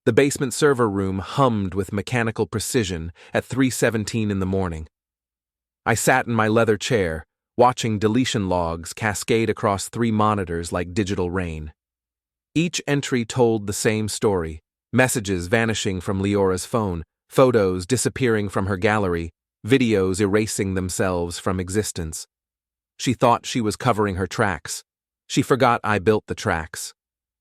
The basement server room hummed with mechanical precision at 3:17 in the morning. I sat in my leather chair, watching deletion logs cascade across 3 monitors like digital rain. Each entry told the same story: messages vanishing from Liora's phone, photos disappearing from her gallery, videos erasing themselves from existence. She thought she was covering her tracks. She forgot I built the tracks.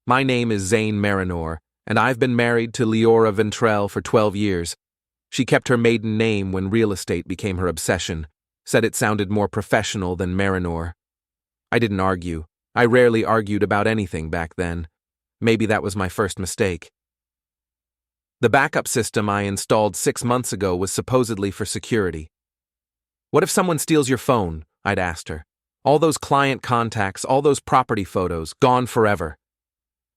My name is Zane Merrinor, and I've been married to Liora Ventrell for 12 years. She kept her maiden name when real estate became her obsession, said it sounded more professional than Merrinor. I didn't argue. I rarely argued about anything back then. Maybe that was my first mistake. The backup system I installed 6 months ago was supposedly for security. What if someone steals your phone? I'd asked her. All those client contacts, all those property photos, gone forever.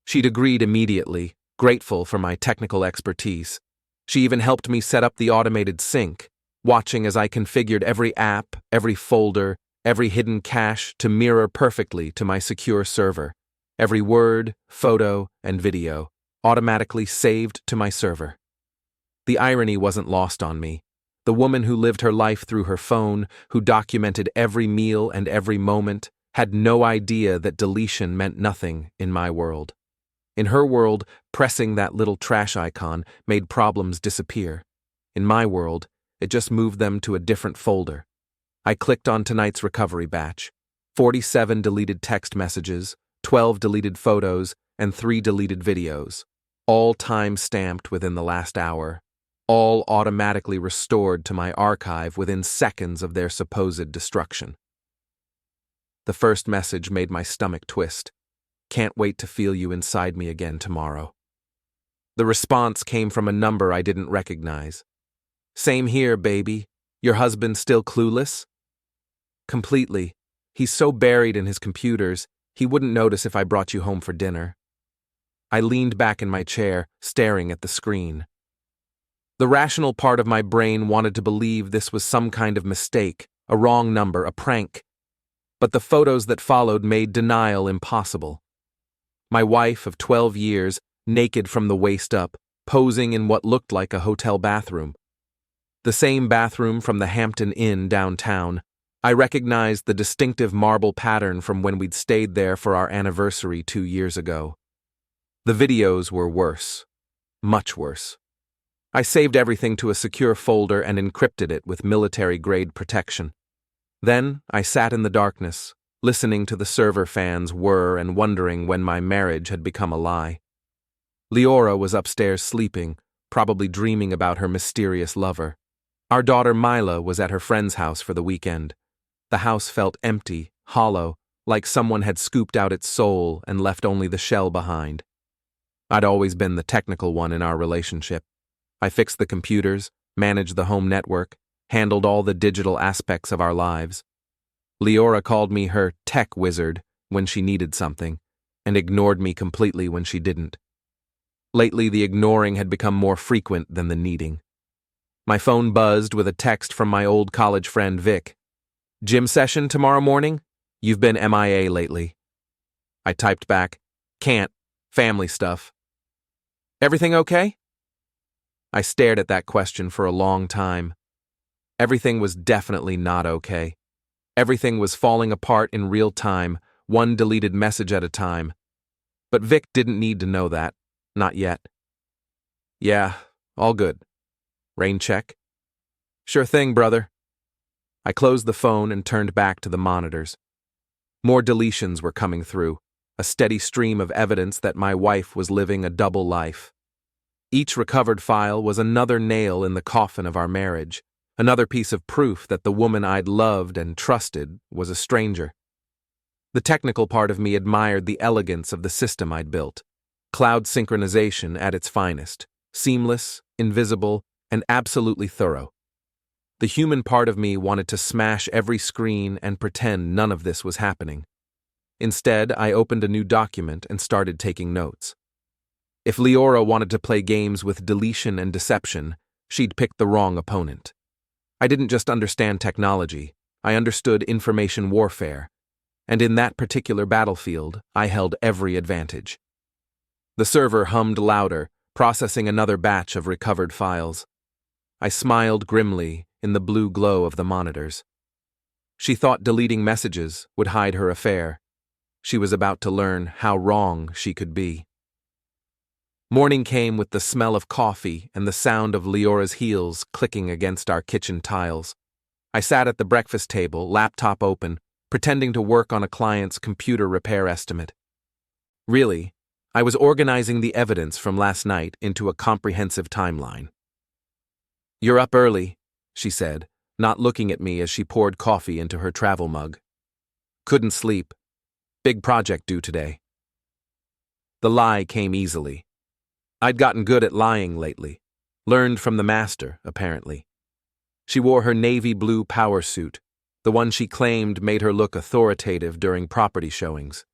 She'd agreed immediately, grateful for my technical expertise. She even helped me set up the automated sync, watching as I configured every app, every folder, every hidden cache to mirror perfectly to my secure server. Every word, photo, and video automatically saved to my server. The irony wasn't lost on me. The woman who lived her life through her phone, who documented every meal and every moment, had no idea that deletion meant nothing in my world. In her world, pressing that little trash icon made problems disappear. In my world, it just moved them to a different folder. I clicked on tonight's recovery batch. 47 deleted text messages, 12 deleted photos, and 3 deleted videos. All time-stamped within the last hour. All automatically restored to my archive within seconds of their supposed destruction. The first message made my stomach twist. Can't wait to feel you inside me again tomorrow. The response came from a number I didn't recognize. Same here, baby. Your husband still clueless? Completely. He's so buried in his computers, he wouldn't notice if I brought you home for dinner. I leaned back in my chair, staring at the screen. The rational part of my brain wanted to believe this was some kind of mistake, a wrong number, a prank. But the photos that followed made denial impossible. My wife of 12 years, naked from the waist up, posing in what looked like a hotel bathroom. The same bathroom from the Hampton Inn downtown. I recognized the distinctive marble pattern from when we'd stayed there for our anniversary 2 years ago. The videos were worse. Much worse. I saved everything to a secure folder and encrypted it with military-grade protection. Then I sat in the darkness, listening to the server fans whir and wondering when my marriage had become a lie. Liora was upstairs sleeping, probably dreaming about her mysterious lover. Our daughter Mila was at her friend's house for the weekend. The house felt empty, hollow, like someone had scooped out its soul and left only the shell behind. I'd always been the technical one in our relationship. I fixed the computers, managed the home network, handled all the digital aspects of our lives. Liora called me her tech wizard when she needed something, and ignored me completely when she didn't. Lately, the ignoring had become more frequent than the needing. My phone buzzed with a text from my old college friend Vic. "Gym session tomorrow morning? You've been MIA lately." I typed back, "Can't. Family stuff." "Everything okay?" I stared at that question for a long time. Everything was definitely not okay. Everything was falling apart in real time, one deleted message at a time. But Vic didn't need to know that. Not yet. "Yeah, all good. Rain check?" "Sure thing, brother." I closed the phone and turned back to the monitors. More deletions were coming through, a steady stream of evidence that my wife was living a double life. Each recovered file was another nail in the coffin of our marriage, another piece of proof that the woman I'd loved and trusted was a stranger. The technical part of me admired the elegance of the system I'd built. Cloud synchronization at its finest, seamless, invisible, and absolutely thorough. The human part of me wanted to smash every screen and pretend none of this was happening. Instead, I opened a new document and started taking notes. If Liora wanted to play games with deletion and deception, she'd picked the wrong opponent. I didn't just understand technology, I understood information warfare, and in that particular battlefield, I held every advantage. The server hummed louder, processing another batch of recovered files. I smiled grimly in the blue glow of the monitors. She thought deleting messages would hide her affair. She was about to learn how wrong she could be. Morning came with the smell of coffee and the sound of Liora's heels clicking against our kitchen tiles. I sat at the breakfast table, laptop open, pretending to work on a client's computer repair estimate. Really, I was organizing the evidence from last night into a comprehensive timeline. "You're up early," she said, not looking at me as she poured coffee into her travel mug. "Couldn't sleep. Big project due today." The lie came easily. I'd gotten good at lying lately. Learned from the master, apparently. She wore her navy blue power suit, the one she claimed made her look authoritative during property showings.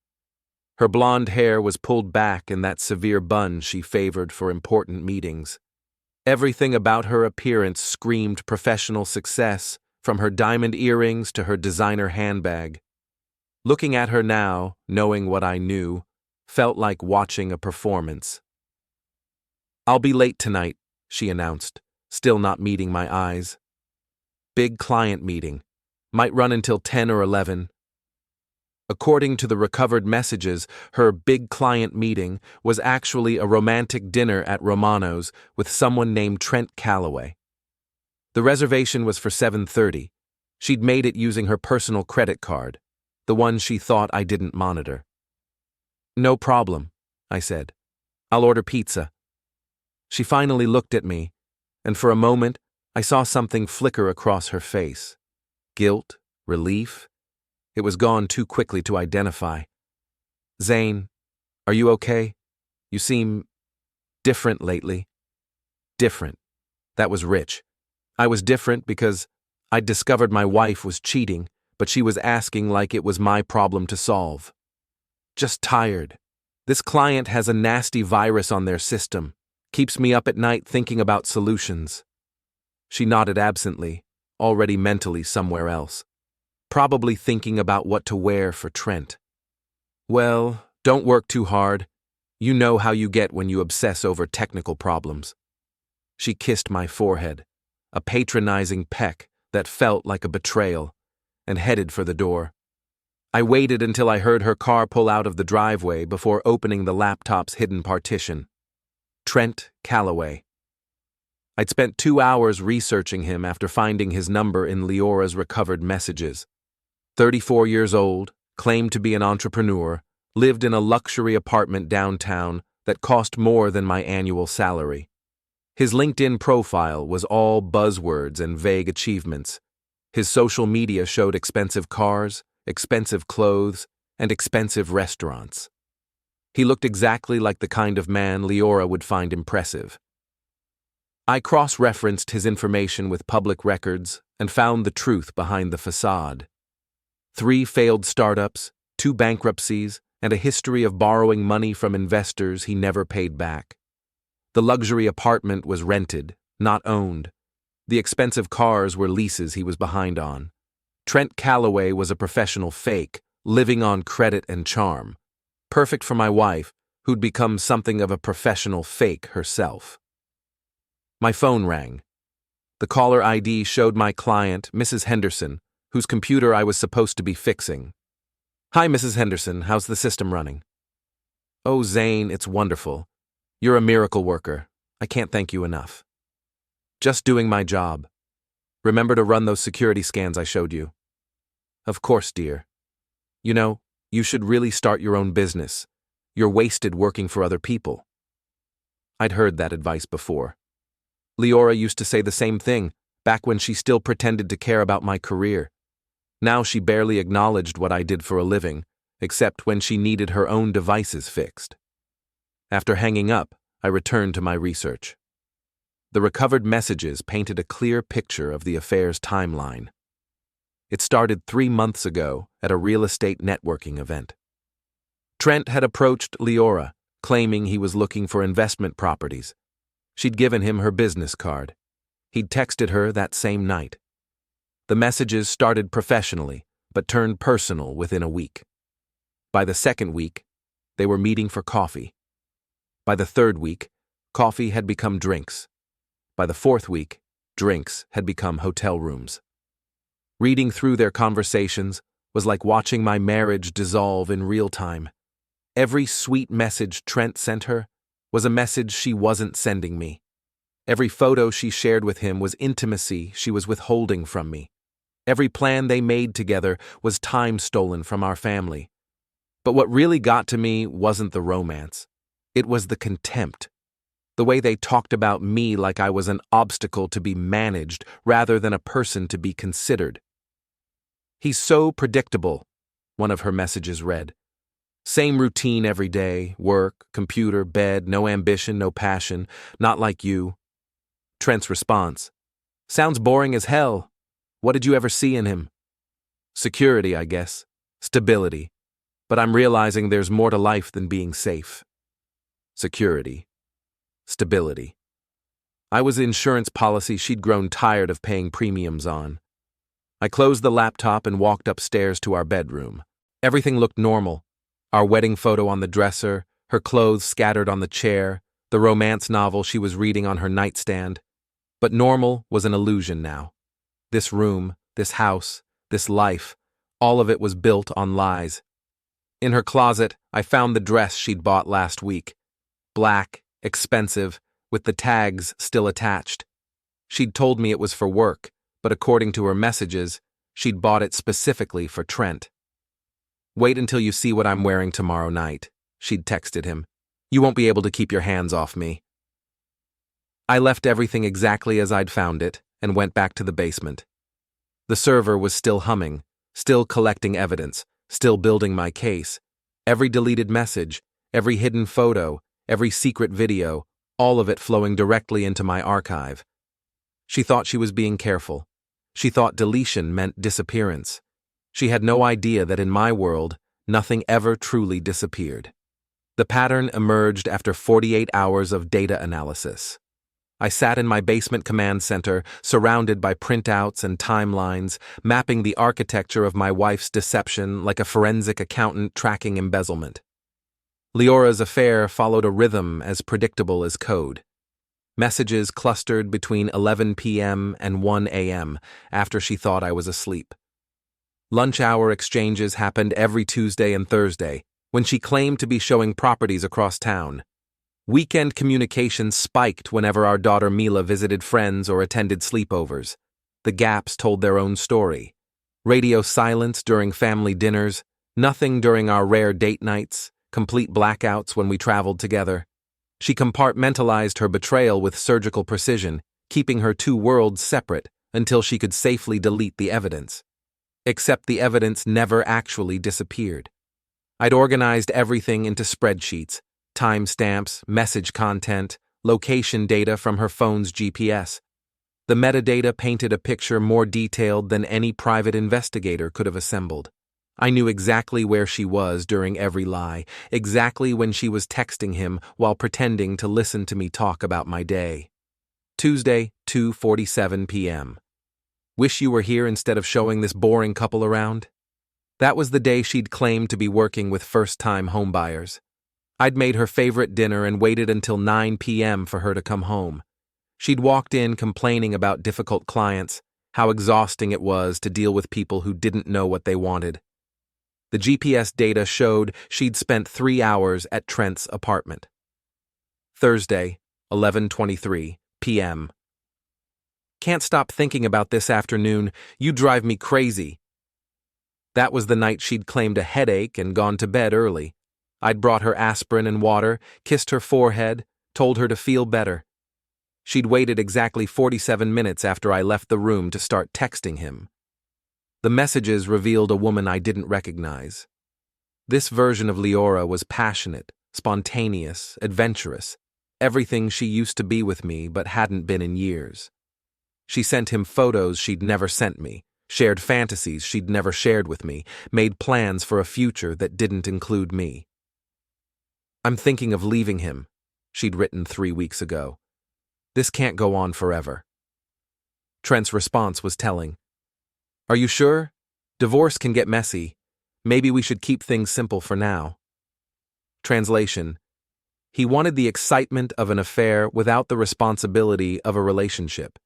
Her blonde hair was pulled back in that severe bun she favored for important meetings. Everything about her appearance screamed professional success, from her diamond earrings to her designer handbag. Looking at her now, knowing what I knew, felt like watching a performance. "I'll be late tonight," she announced, still not meeting my eyes. "Big client meeting. Might run until 10 or 11. According to the recovered messages, her big client meeting was actually a romantic dinner at Romano's with someone named Trent Calloway. The reservation was for 7:30. She'd made it using her personal credit card, the one she thought I didn't monitor. "No problem," I said. "I'll order pizza." She finally looked at me, and for a moment I saw something flicker across her face. Guilt, relief. It was gone too quickly to identify. "Zane, are you okay? You seem different lately." Different. That was rich. I was different because I'd discovered my wife was cheating, but she was asking like it was my problem to solve. "Just tired. This client has a nasty virus on their system. Keeps me up at night thinking about solutions." She nodded absently, already mentally somewhere else. Probably thinking about what to wear for Trent. "Well, don't work too hard. You know how you get when you obsess over technical problems." She kissed my forehead, a patronizing peck that felt like a betrayal, and headed for the door. I waited until I heard her car pull out of the driveway before opening the laptop's hidden partition. Trent Calloway. I'd spent 2 hours researching him after finding his number in Liora's recovered messages. 34 years old, claimed to be an entrepreneur, lived in a luxury apartment downtown that cost more than my annual salary. His LinkedIn profile was all buzzwords and vague achievements. His social media showed expensive cars, expensive clothes, and expensive restaurants. He looked exactly like the kind of man Liora would find impressive. I cross-referenced his information with public records and found the truth behind the facade. 3 failed startups, 2 bankruptcies, and a history of borrowing money from investors he never paid back. The luxury apartment was rented, not owned. The expensive cars were leases he was behind on. Trent Calloway was a professional fake, living on credit and charm. Perfect for my wife, who'd become something of a professional fake herself. My phone rang. The caller ID showed my client, Mrs. Henderson, whose computer I was supposed to be fixing. "Hi, Mrs. Henderson, how's the system running?" "Oh, Zane, it's wonderful. You're a miracle worker. I can't thank you enough." "Just doing my job. Remember to run those security scans I showed you." "Of course, dear. You know, you should really start your own business. You're wasted working for other people." I'd heard that advice before. Liora used to say the same thing, back when she still pretended to care about my career. Now she barely acknowledged what I did for a living, except when she needed her own devices fixed. After hanging up, I returned to my research. The recovered messages painted a clear picture of the affair's timeline. It started 3 months ago at a real estate networking event. Trent had approached Liora, claiming he was looking for investment properties. She'd given him her business card. He'd texted her that same night. The messages started professionally, but turned personal within a week. By the second week, they were meeting for coffee. By the third week, Coffee had become drinks. By the fourth week, drinks had become hotel rooms. Reading through their conversations was like watching my marriage dissolve in real time. Every sweet message Trent sent her was a message she wasn't sending me. Every photo she shared with him was intimacy she was withholding from me. Every plan they made together was time stolen from our family. But what really got to me wasn't the romance. It was the contempt. The way they talked about me like I was an obstacle to be managed rather than a person to be considered. "He's so predictable," one of her messages read. "Same routine every day, work, computer, bed, no ambition, no passion, not like you." Trent's response: "Sounds boring as hell. What did you ever see in him?" "Security, I guess. Stability. But I'm realizing there's more to life than being safe." Security. Stability. I was the insurance policy she'd grown tired of paying premiums on. I closed the laptop and walked upstairs to our bedroom. Everything looked normal. Our wedding photo on the dresser, her clothes scattered on the chair, the romance novel she was reading on her nightstand. But normal was an illusion now. This room, this house, this life, all of it was built on lies. In her closet, I found the dress she'd bought last week. Black, expensive, with the tags still attached. She'd told me it was for work, but according to her messages, she'd bought it specifically for Trent. "Wait until you see what I'm wearing tomorrow night," she'd texted him. "You won't be able to keep your hands off me." I left everything exactly as I'd found it and went back to the basement. The server was still humming, still collecting evidence, still building my case. Every deleted message, every hidden photo, every secret video, all of it flowing directly into my archive. She thought she was being careful. She thought deletion meant disappearance. She had no idea that in my world, nothing ever truly disappeared. The pattern emerged after 48 hours of data analysis. I sat in my basement command center, surrounded by printouts and timelines, mapping the architecture of my wife's deception like a forensic accountant tracking embezzlement. Liora's affair followed a rhythm as predictable as code. Messages clustered between 11 p.m. and 1 a.m. after she thought I was asleep. Lunch hour exchanges happened every Tuesday and Thursday, when she claimed to be showing properties across town. Weekend communications spiked whenever our daughter Mila visited friends or attended sleepovers. The gaps told their own story. Radio silence during family dinners, nothing during our rare date nights, complete blackouts when we traveled together. She compartmentalized her betrayal with surgical precision, keeping her two worlds separate until she could safely delete the evidence. Except the evidence never actually disappeared. I'd organized everything into spreadsheets, timestamps, message content, location data from her phone's GPS. The metadata painted a picture more detailed than any private investigator could have assembled. I knew exactly where she was during every lie, exactly when she was texting him while pretending to listen to me talk about my day. Tuesday, 2:47 p.m. "Wish you were here instead of showing this boring couple around?" That was the day she'd claimed to be working with first-time homebuyers. I'd made her favorite dinner and waited until 9 p.m. for her to come home. She'd walked in complaining about difficult clients, how exhausting it was to deal with people who didn't know what they wanted. The GPS data showed she'd spent 3 hours at Trent's apartment. Thursday, 11:23 p.m. "Can't stop thinking about this afternoon. You drive me crazy." That was the night she'd claimed a headache and gone to bed early. I'd brought her aspirin and water, kissed her forehead, told her to feel better. She'd waited exactly 47 minutes after I left the room to start texting him. The messages revealed a woman I didn't recognize. This version of Liora was passionate, spontaneous, adventurous, everything she used to be with me but hadn't been in years. She sent him photos she'd never sent me, shared fantasies she'd never shared with me, made plans for a future that didn't include me. "I'm thinking of leaving him," she'd written 3 weeks ago. "This can't go on forever." Trent's response was telling. "Are you sure? Divorce can get messy. Maybe we should keep things simple for now." Translation: He wanted the excitement of an affair without the responsibility of a relationship.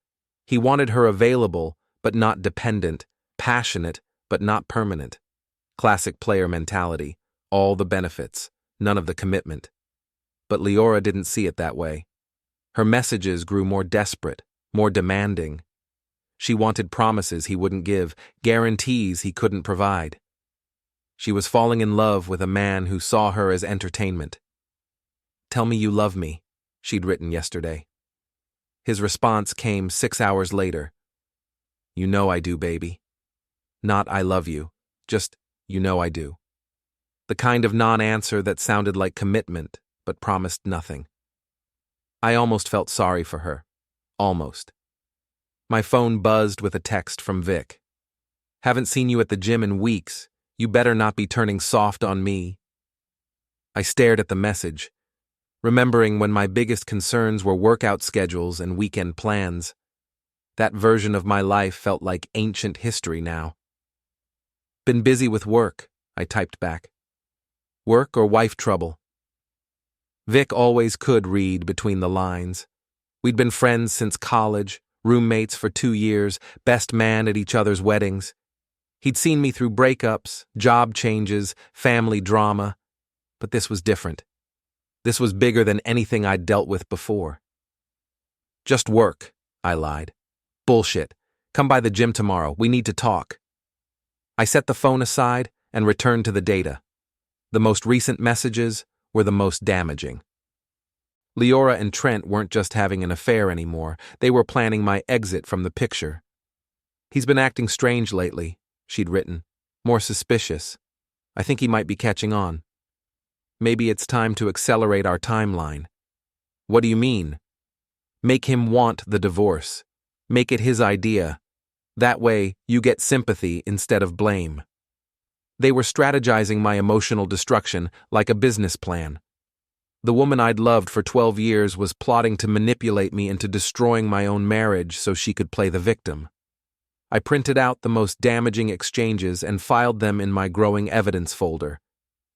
He wanted her available, but not dependent, passionate, but not permanent. Classic player mentality, all the benefits, none of the commitment. But Liora didn't see it that way. Her messages grew more desperate, more demanding. She wanted promises he wouldn't give, guarantees he couldn't provide. She was falling in love with a man who saw her as entertainment. "Tell me you love me," she'd written yesterday. His response came 6 hours later. "You know I do, baby." Not "I love you," just "you know I do." The kind of non-answer that sounded like commitment, but promised nothing. I almost felt sorry for her. Almost. My phone buzzed with a text from Vic. "Haven't seen you at the gym in weeks. You better not be turning soft on me." I stared at the message, remembering when my biggest concerns were workout schedules and weekend plans. That version of my life felt like ancient history now. "Been busy with work," I typed back. "Work or wife trouble?" Vic always could read between the lines. We'd been friends since college, roommates for 2 years, best man at each other's weddings. He'd seen me through breakups, job changes, family drama. But this was different. This was bigger than anything I'd dealt with before. "Just work," I lied. "Bullshit. Come by the gym tomorrow. We need to talk." I set the phone aside and returned to the data. The most recent messages were the most damaging. Liora and Trent weren't just having an affair anymore. They were planning my exit from the picture. "He's been acting strange lately," she'd written. "More suspicious. I think he might be catching on. Maybe it's time to accelerate our timeline." "What do you mean?" "Make him want the divorce. Make it his idea. That way, you get sympathy instead of blame." They were strategizing my emotional destruction like a business plan. The woman I'd loved for 12 years was plotting to manipulate me into destroying my own marriage so she could play the victim. I printed out the most damaging exchanges and filed them in my growing evidence folder.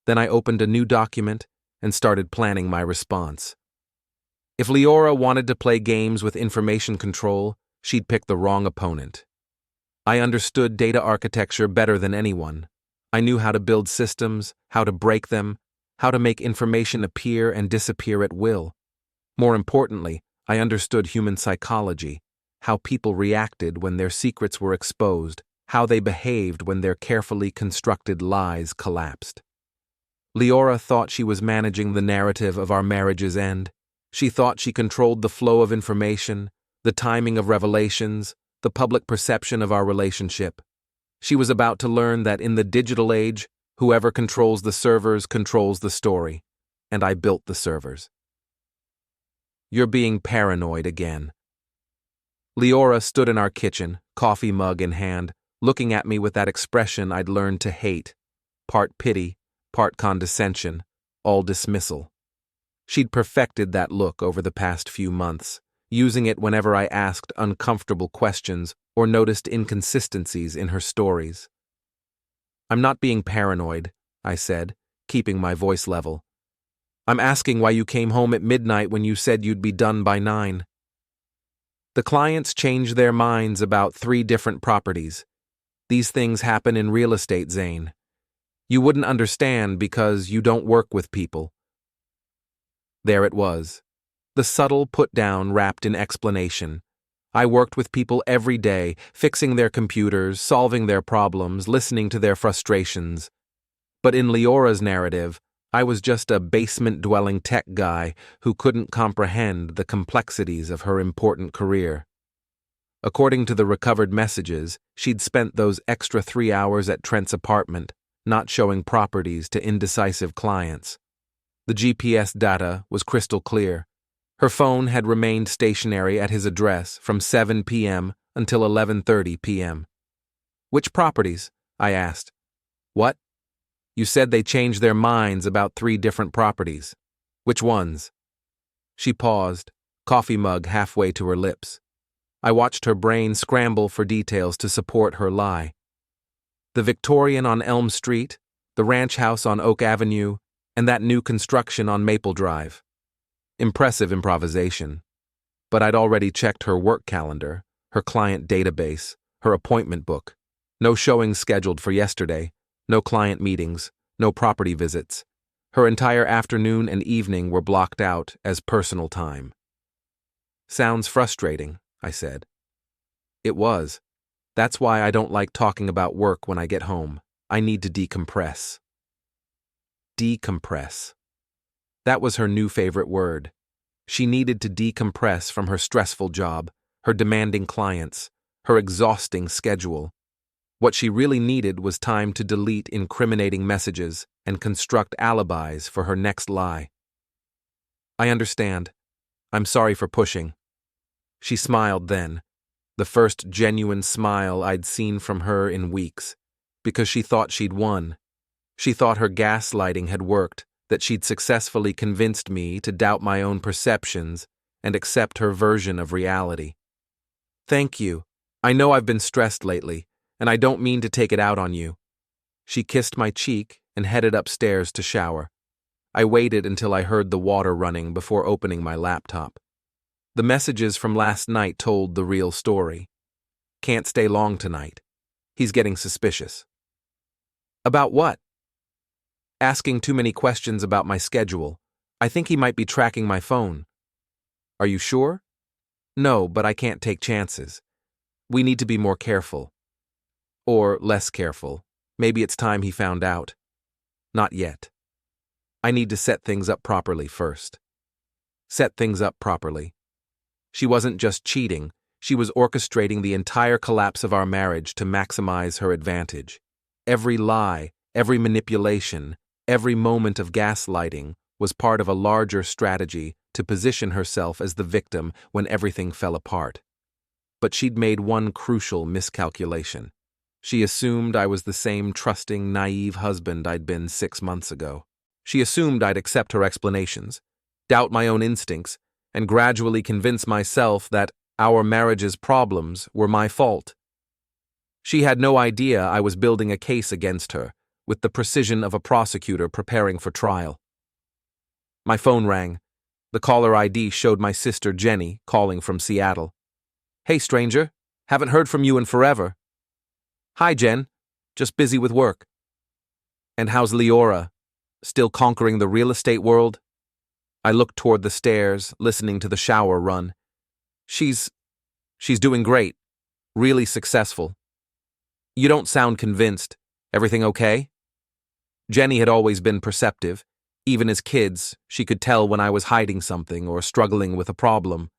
Then I opened a new document and started planning my response. If Liora wanted to play games with information control, she'd pick the wrong opponent. I understood data architecture better than anyone. I knew how to build systems, how to break them, how to make information appear and disappear at will. More importantly, I understood human psychology, how people reacted when their secrets were exposed, how they behaved when their carefully constructed lies collapsed. Liora thought she was managing the narrative of our marriage's end. She thought she controlled the flow of information, the timing of revelations, the public perception of our relationship. She was about to learn that in the digital age, whoever controls the servers controls the story, and I built the servers. "You're being paranoid again." Liora stood in our kitchen, coffee mug in hand, looking at me with that expression I'd learned to hate, part pity, part condescension, all dismissal. She'd perfected that look over the past few months, using it whenever I asked uncomfortable questions or noticed inconsistencies in her stories. "I'm not being paranoid," I said, keeping my voice level. "I'm asking why you came home at midnight when you said you'd be done by 9. The clients change their minds about 3 different properties. These things happen in real estate, Zane. You wouldn't understand because you don't work with people." There it was. The subtle put-down wrapped in explanation. I worked with people every day, fixing their computers, solving their problems, listening to their frustrations. But in Liora's narrative, I was just a basement-dwelling tech guy who couldn't comprehend the complexities of her important career. According to the recovered messages, she'd spent those extra 3 hours at Trent's apartment, not showing properties to indecisive clients. The GPS data was crystal clear. Her phone had remained stationary at his address from 7 p.m. until 11:30 p.m. "Which properties?" I asked. "What? You said they changed their minds about 3 different properties. Which ones?" She paused, coffee mug halfway to her lips. I watched her brain scramble for details to support her lie. "The Victorian on Elm Street, the ranch house on Oak Avenue, and that new construction on Maple Drive." Impressive improvisation. But I'd already checked her work calendar, her client database, her appointment book. No showings scheduled for yesterday, no client meetings, no property visits. Her entire afternoon and evening were blocked out as personal time. Sounds frustrating, I said. It was. That's why I don't like talking about work when I get home. I need to decompress. Decompress. That was her new favorite word. She needed to decompress from her stressful job, her demanding clients, her exhausting schedule. What she really needed was time to delete incriminating messages and construct alibis for her next lie. I understand. I'm sorry for pushing. She smiled then, the first genuine smile I'd seen from her in weeks, because she thought she'd won. She thought her gaslighting had worked, that she'd successfully convinced me to doubt my own perceptions and accept her version of reality. Thank you. I know I've been stressed lately, and I don't mean to take it out on you. She kissed my cheek and headed upstairs to shower. I waited until I heard the water running before opening my laptop. The messages from last night told the real story. Can't stay long tonight. He's getting suspicious. About what? Asking too many questions about my schedule. I think he might be tracking my phone. Are you sure? No, but I can't take chances. We need to be more careful. Or less careful. Maybe it's time he found out. Not yet. I need to set things up properly first. Set things up properly. She wasn't just cheating, she was orchestrating the entire collapse of our marriage to maximize her advantage. Every lie, every manipulation, every moment of gaslighting was part of a larger strategy to position herself as the victim when everything fell apart. But she'd made one crucial miscalculation. She assumed I was the same trusting, naive husband I'd been 6 months ago. She assumed I'd accept her explanations, doubt my own instincts, and gradually convince myself that our marriage's problems were my fault. She had no idea I was building a case against her, with the precision of a prosecutor preparing for trial. My phone rang. The caller ID showed my sister Jenny calling from Seattle. Hey, stranger. Haven't heard from you in forever. Hi, Jen. Just busy with work. And how's Liora? Still conquering the real estate world? I looked toward the stairs, listening to the shower run. She's doing great. Really successful. You don't sound convinced. Everything okay? Jenny had always been perceptive. Even as kids, she could tell when I was hiding something or struggling with a problem.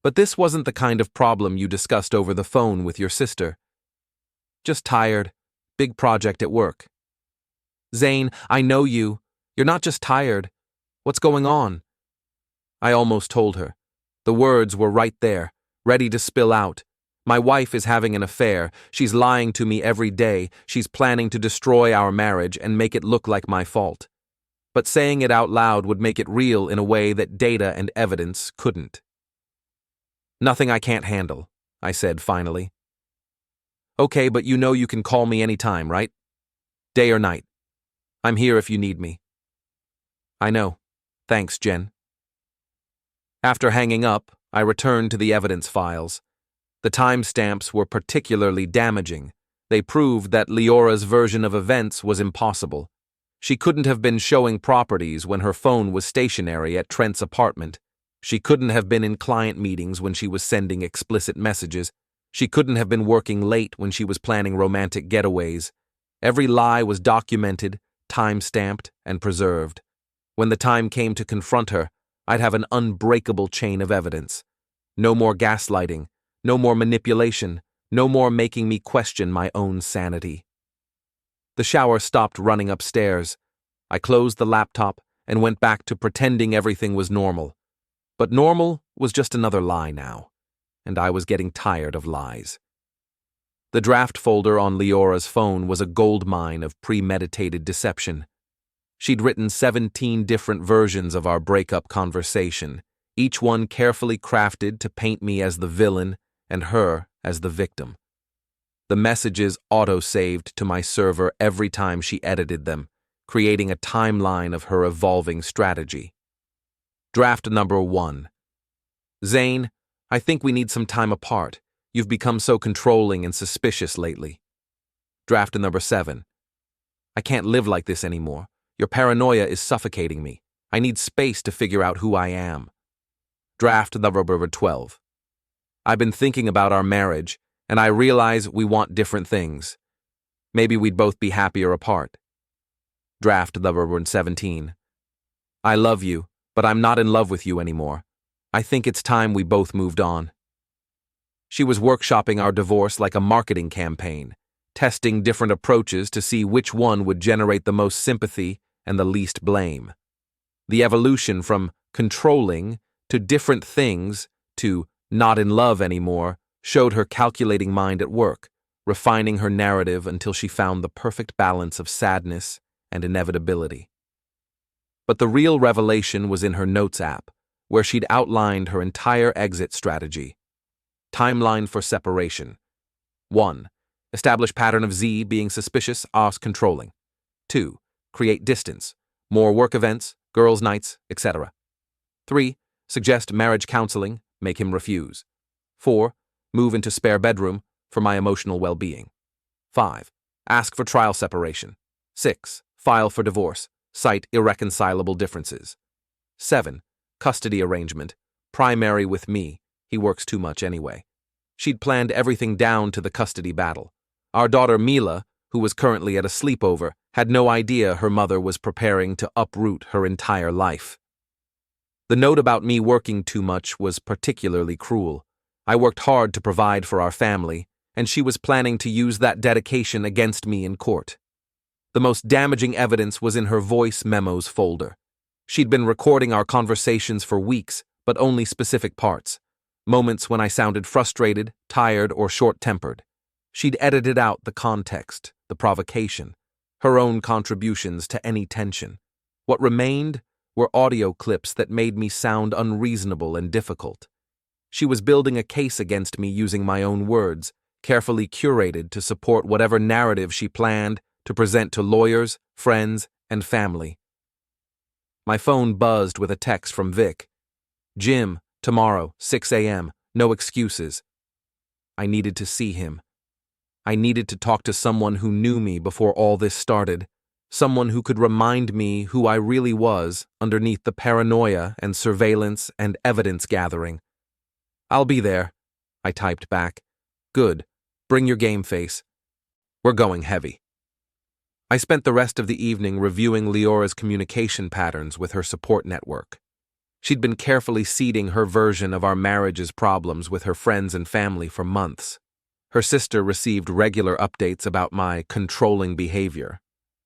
But this wasn't the kind of problem you discussed over the phone with your sister. Just tired. Big project at work. Zane, I know you. You're not just tired. What's going on? I almost told her. The words were right there, ready to spill out. My wife is having an affair. She's lying to me every day. She's planning to destroy our marriage and make it look like my fault. But saying it out loud would make it real in a way that data and evidence couldn't. Nothing I can't handle, I said finally. Okay, but you know you can call me anytime, right? Day or night. I'm here if you need me. I know. Thanks, Jen. After hanging up, I returned to the evidence files. The timestamps were particularly damaging. They proved that Liora's version of events was impossible. She couldn't have been showing properties when her phone was stationary at Trent's apartment. She couldn't have been in client meetings when she was sending explicit messages. She couldn't have been working late when she was planning romantic getaways. Every lie was documented, time-stamped, and preserved. When the time came to confront her, I'd have an unbreakable chain of evidence. No more gaslighting, no more manipulation, no more making me question my own sanity. The shower stopped running upstairs. I closed the laptop and went back to pretending everything was normal. But normal was just another lie now, and I was getting tired of lies. The draft folder on Liora's phone was a goldmine of premeditated deception. She'd written 17 different versions of our breakup conversation, each one carefully crafted to paint me as the villain and her as the victim. The messages auto-saved to my server every time she edited them, creating a timeline of her evolving strategy. Draft number 1. Zane, I think we need some time apart. You've become so controlling and suspicious lately. Draft number 7. I can't live like this anymore. Your paranoia is suffocating me. I need space to figure out who I am. Draft number 12. I've been thinking about our marriage, and I realize we want different things. Maybe we'd both be happier apart. Draft number 17. I love you, but I'm not in love with you anymore. I think it's time we both moved on. She was workshopping our divorce like a marketing campaign, testing different approaches to see which one would generate the most sympathy and the least blame. The evolution from controlling to different things to not in love anymore showed her calculating mind at work, refining her narrative until she found the perfect balance of sadness and inevitability. But the real revelation was in her notes app, where she'd outlined her entire exit strategy. Timeline for separation. 1. Establish pattern of Z being suspicious, us controlling. 2. Create distance, more work events, girls' nights, etc. 3. Suggest marriage counseling, make him refuse. 4. Move into spare bedroom for my emotional well-being. 5. Ask for trial separation. 6. File for divorce, cite irreconcilable differences. 7. Custody arrangement, primary with me, he works too much anyway. She'd planned everything down to the custody battle. Our daughter Mila, who was currently at a sleepover, had no idea her mother was preparing to uproot her entire life. The note about me working too much was particularly cruel. I worked hard to provide for our family, and she was planning to use that dedication against me in court. The most damaging evidence was in her voice memos folder. She'd been recording our conversations for weeks, but only specific parts. Moments when I sounded frustrated, tired, or short-tempered. She'd edited out the context, the provocation, her own contributions to any tension. What remained were audio clips that made me sound unreasonable and difficult. She was building a case against me using my own words, carefully curated to support whatever narrative she planned to present to lawyers, friends, and family. My phone buzzed with a text from Vic. Jim, tomorrow, 6 a.m., no excuses. I needed to see him. I needed to talk to someone who knew me before all this started, someone who could remind me who I really was underneath the paranoia and surveillance and evidence gathering. I'll be there, I typed back. Good. Bring your game face. We're going heavy. I spent the rest of the evening reviewing Liora's communication patterns with her support network. She'd been carefully seeding her version of our marriage's problems with her friends and family for months. Her sister received regular updates about my controlling behavior.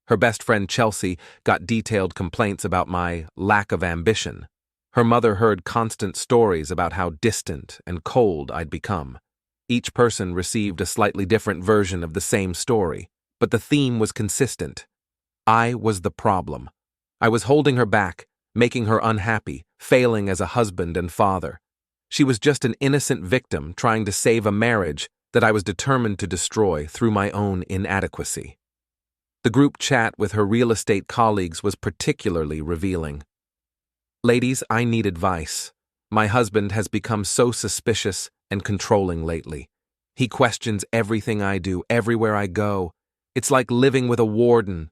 Her best friend Chelsea got detailed complaints about my lack of ambition. Her mother heard constant stories about how distant and cold I'd become. Each person received a slightly different version of the same story, but the theme was consistent. I was the problem. I was holding her back, making her unhappy, failing as a husband and father. She was just an innocent victim trying to save a marriage that I was determined to destroy through my own inadequacy. The group chat with her real estate colleagues was particularly revealing. Ladies, I need advice. My husband has become so suspicious and controlling lately. He questions everything I do, everywhere I go. It's like living with a warden.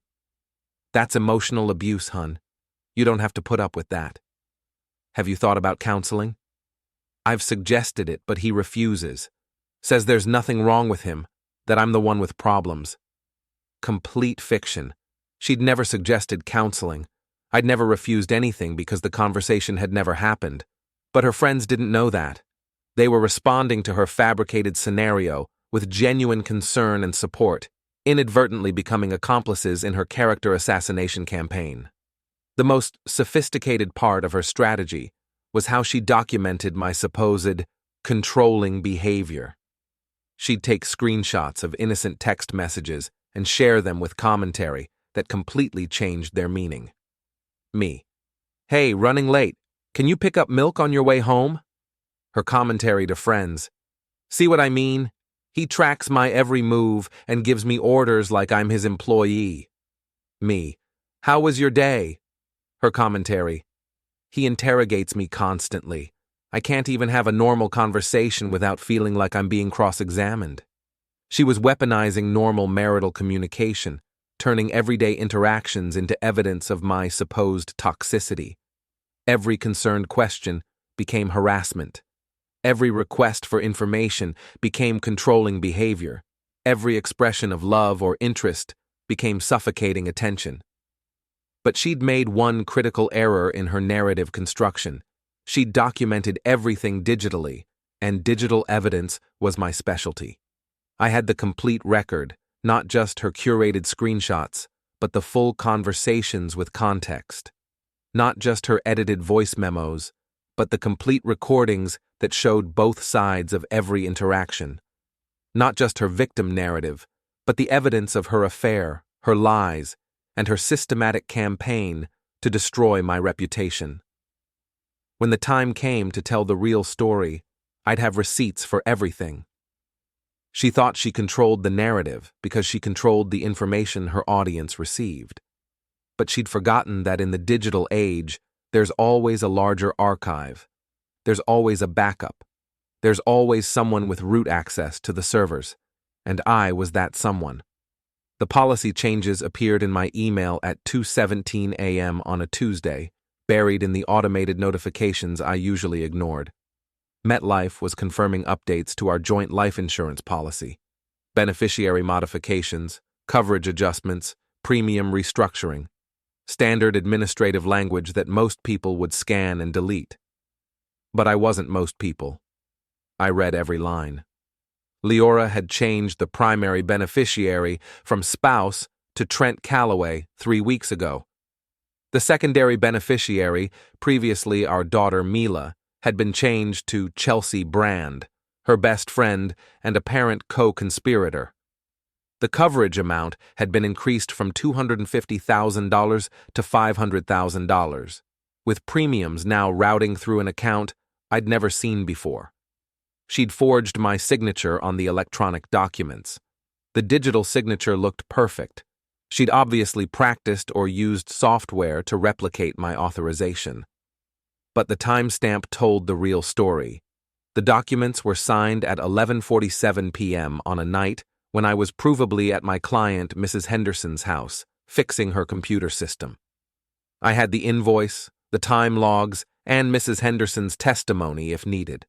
That's emotional abuse, hun. You don't have to put up with that. Have you thought about counseling? I've suggested it, but he refuses. Says there's nothing wrong with him, that I'm the one with problems. Complete fiction. She'd never suggested counseling. I'd never refused anything because the conversation had never happened. But her friends didn't know that. They were responding to her fabricated scenario with genuine concern and support, inadvertently becoming accomplices in her character assassination campaign. The most sophisticated part of her strategy was how she documented my supposed controlling behavior. She'd take screenshots of innocent text messages and share them with commentary that completely changed their meaning. Me. Hey, running late. Can you pick up milk on your way home? Her commentary to friends. See what I mean? He tracks my every move and gives me orders like I'm his employee. Me. How was your day? Her commentary. He interrogates me constantly. I can't even have a normal conversation without feeling like I'm being cross-examined. She was weaponizing normal marital communication, turning everyday interactions into evidence of my supposed toxicity. Every concerned question became harassment. Every request for information became controlling behavior. Every expression of love or interest became suffocating attention. But she'd made one critical error in her narrative construction. She'd documented everything digitally, and digital evidence was my specialty. I had the complete record, not just her curated screenshots, but the full conversations with context. Not just her edited voice memos, but the complete recordings that showed both sides of every interaction. Not just her victim narrative, but the evidence of her affair, her lies, and her systematic campaign to destroy my reputation. When the time came to tell the real story, I'd have receipts for everything. She thought she controlled the narrative because she controlled the information her audience received. But she'd forgotten that in the digital age, there's always a larger archive. There's always a backup. There's always someone with root access to the servers, and I was that someone. The policy changes appeared in my email at 2:17 a.m. on a Tuesday, buried in the automated notifications I usually ignored. MetLife was confirming updates to our joint life insurance policy, beneficiary modifications, coverage adjustments, premium restructuring, standard administrative language that most people would scan and delete. But I wasn't most people. I read every line. Liora had changed the primary beneficiary from spouse to Trent Calloway 3 weeks ago. The secondary beneficiary, previously our daughter Mila, had been changed to Chelsea Brand, her best friend and apparent co-conspirator. The coverage amount had been increased from $250,000 to $500,000, with premiums now routing through an account I'd never seen before. She'd forged my signature on the electronic documents. The digital signature looked perfect. She'd obviously practiced or used software to replicate my authorization. But the timestamp told the real story. The documents were signed at 11:47 p.m. on a night when I was provably at my client Mrs. Henderson's house, fixing her computer system. I had the invoice, the time logs, and Mrs. Henderson's testimony if needed.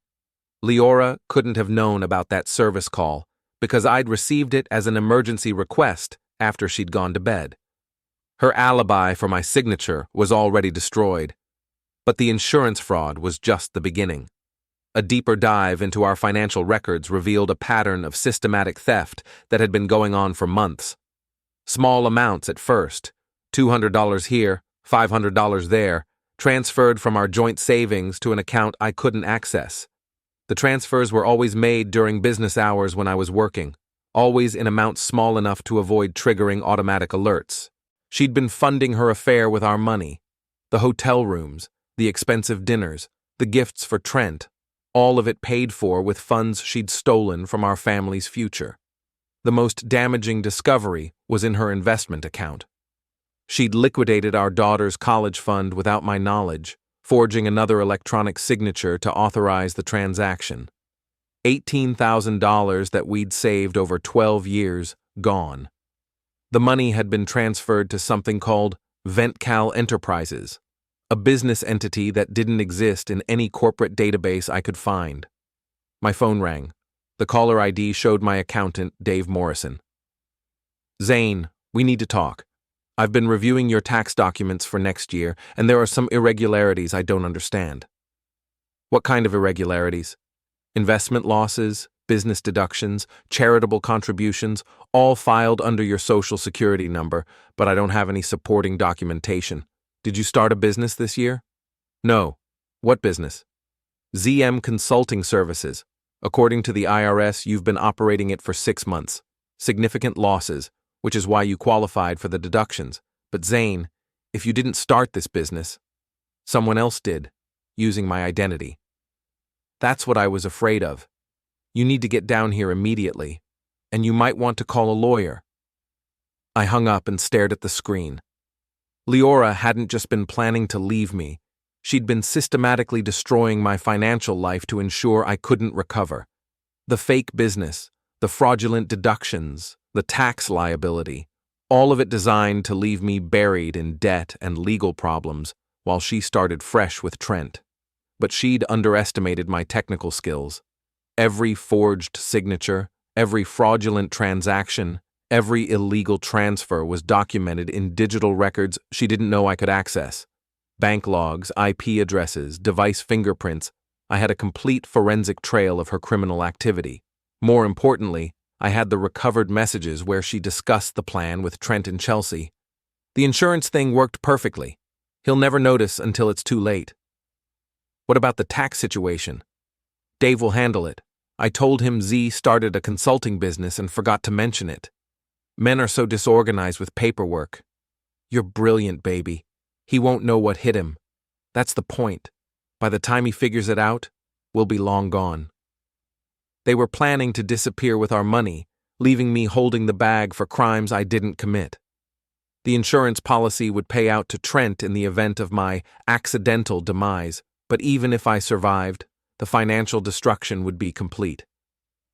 Liora couldn't have known about that service call because I'd received it as an emergency request after she'd gone to bed. Her alibi for my signature was already destroyed, but the insurance fraud was just the beginning. A deeper dive into our financial records revealed a pattern of systematic theft that had been going on for months. Small amounts at first, $200 here, $500 there, transferred from our joint savings to an account I couldn't access. The transfers were always made during business hours when I was working, always in amounts small enough to avoid triggering automatic alerts. She'd been funding her affair with our money. The hotel rooms, the expensive dinners, the gifts for Trent, all of it paid for with funds she'd stolen from our family's future. The most damaging discovery was in her investment account. She'd liquidated our daughter's college fund without my knowledge, forging another electronic signature to authorize the transaction. $18,000 that we'd saved over 12 years, gone. The money had been transferred to something called VentCal Enterprises, a business entity that didn't exist in any corporate database I could find. My phone rang. The caller ID showed my accountant, Dave Morrison. "Zane, we need to talk. I've been reviewing your tax documents for next year, and there are some irregularities I don't understand." "What kind of irregularities?" "Investment losses, business deductions, charitable contributions, all filed under your Social Security number, but I don't have any supporting documentation. Did you start a business this year?" "No." "What business?" "ZM Consulting Services. According to the IRS, you've been operating it for 6 months. Significant losses, which is why you qualified for the deductions. But Zane, if you didn't start this business, someone else did, using my identity." "That's what I was afraid of. You need to get down here immediately, and you might want to call a lawyer." I hung up and stared at the screen. Liora hadn't just been planning to leave me. She'd been systematically destroying my financial life to ensure I couldn't recover. The fake business, the fraudulent deductions, the tax liability, all of it designed to leave me buried in debt and legal problems while she started fresh with Trent. But she'd underestimated my technical skills. Every forged signature, every fraudulent transaction, every illegal transfer was documented in digital records she didn't know I could access. Bank logs, IP addresses, device fingerprints. I had a complete forensic trail of her criminal activity. More importantly, I had the recovered messages where she discussed the plan with Trent and Chelsea. The insurance thing worked perfectly. He'll never notice until it's too late. What about the tax situation? Dave will handle it. I told him Z started a consulting business and forgot to mention it. Men are so disorganized with paperwork. You're brilliant, baby. He won't know what hit him. That's the point. By the time he figures it out, we'll be long gone. They were planning to disappear with our money, leaving me holding the bag for crimes I didn't commit. The insurance policy would pay out to Trent in the event of my accidental demise, but even if I survived, the financial destruction would be complete.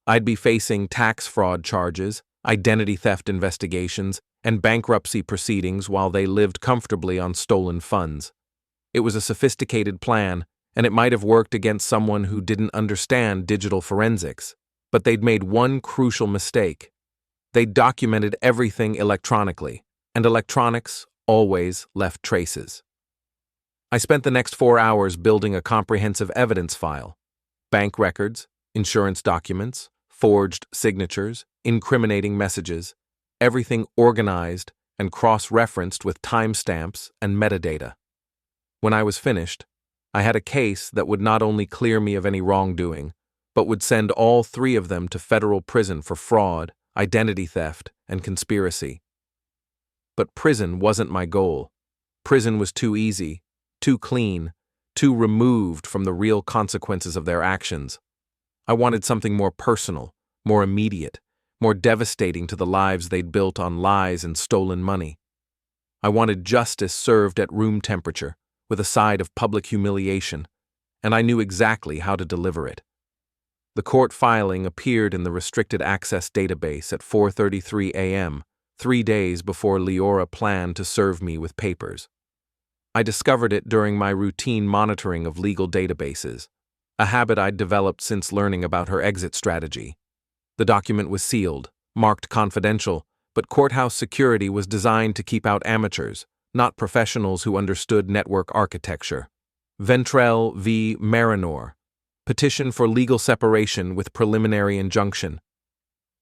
I'd be facing tax fraud charges, identity theft investigations, and bankruptcy proceedings while they lived comfortably on stolen funds. It was a sophisticated plan, and it might have worked against someone who didn't understand digital forensics. But they'd made one crucial mistake. They documented everything electronically, and electronics always left traces. I spent the next 4 hours building a comprehensive evidence file. Bank records, insurance documents, forged signatures, incriminating messages, everything organized and cross-referenced with timestamps and metadata. When I was finished, I had a case that would not only clear me of any wrongdoing, but would send all 3 of them to federal prison for fraud, identity theft, and conspiracy. But prison wasn't my goal. Prison was too easy, too clean, too removed from the real consequences of their actions. I wanted something more personal, more immediate, more devastating to the lives they'd built on lies and stolen money. I wanted justice served at room temperature, with a side of public humiliation, and I knew exactly how to deliver it. The court filing appeared in the restricted access database at 4:33 a.m., 3 days before Liora planned to serve me with papers. I discovered it during my routine monitoring of legal databases, a habit I'd developed since learning about her exit strategy. The document was sealed, marked confidential, but courthouse security was designed to keep out amateurs, not professionals who understood network architecture. Trent v. Merrinor. Petition for legal separation with preliminary injunction.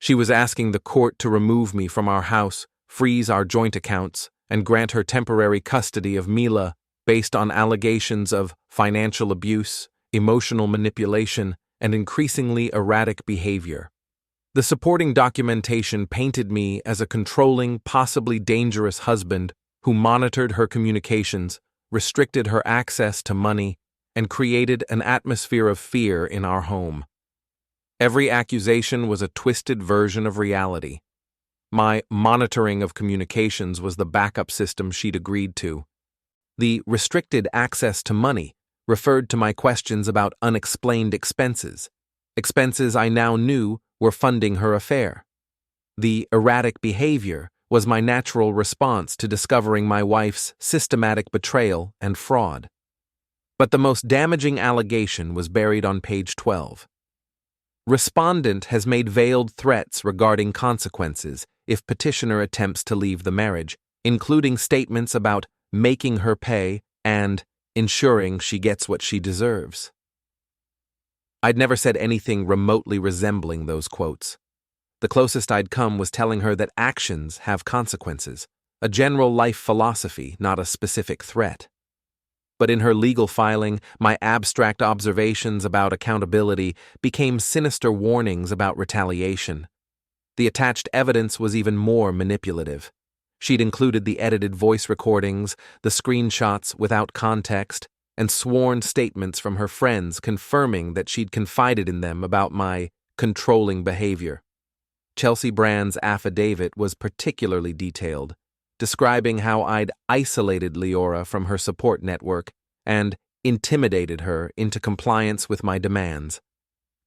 She was asking the court to remove me from our house, freeze our joint accounts, and grant her temporary custody of Mila based on allegations of financial abuse, emotional manipulation, and increasingly erratic behavior. The supporting documentation painted me as a controlling, possibly dangerous husband who monitored her communications, restricted her access to money, and created an atmosphere of fear in our home. Every accusation was a twisted version of reality. My monitoring of communications was the backup system she'd agreed to. The restricted access to money referred to my questions about unexplained expenses I now knew were funding her affair. The erratic behavior was my natural response to discovering my wife's systematic betrayal and fraud. But the most damaging allegation was buried on page 12. Respondent has made veiled threats regarding consequences if petitioner attempts to leave the marriage, including statements about making her pay and ensuring she gets what she deserves. I'd never said anything remotely resembling those quotes. The closest I'd come was telling her that actions have consequences, a general life philosophy, not a specific threat. But in her legal filing, my abstract observations about accountability became sinister warnings about retaliation. The attached evidence was even more manipulative. She'd included the edited voice recordings, the screenshots without context, and sworn statements from her friends confirming that she'd confided in them about my controlling behavior. Chelsea Brand's affidavit was particularly detailed, describing how I'd isolated Liora from her support network and intimidated her into compliance with my demands.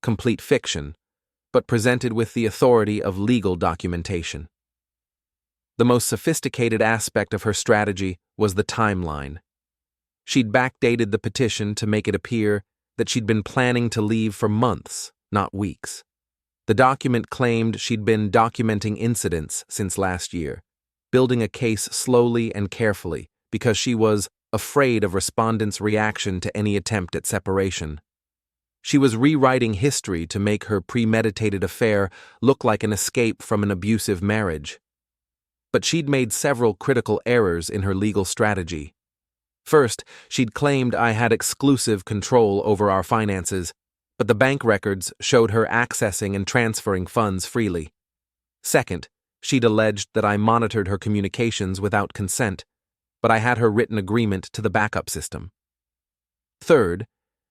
Complete fiction, but presented with the authority of legal documentation. The most sophisticated aspect of her strategy was the timeline. She'd backdated the petition to make it appear that she'd been planning to leave for months, not weeks. The document claimed she'd been documenting incidents since last year, building a case slowly and carefully because she was afraid of respondents' reaction to any attempt at separation. She was rewriting history to make her premeditated affair look like an escape from an abusive marriage. But she'd made several critical errors in her legal strategy. First, she'd claimed I had exclusive control over our finances, but the bank records showed her accessing and transferring funds freely. Second, she'd alleged that I monitored her communications without consent, but I had her written agreement to the backup system. Third,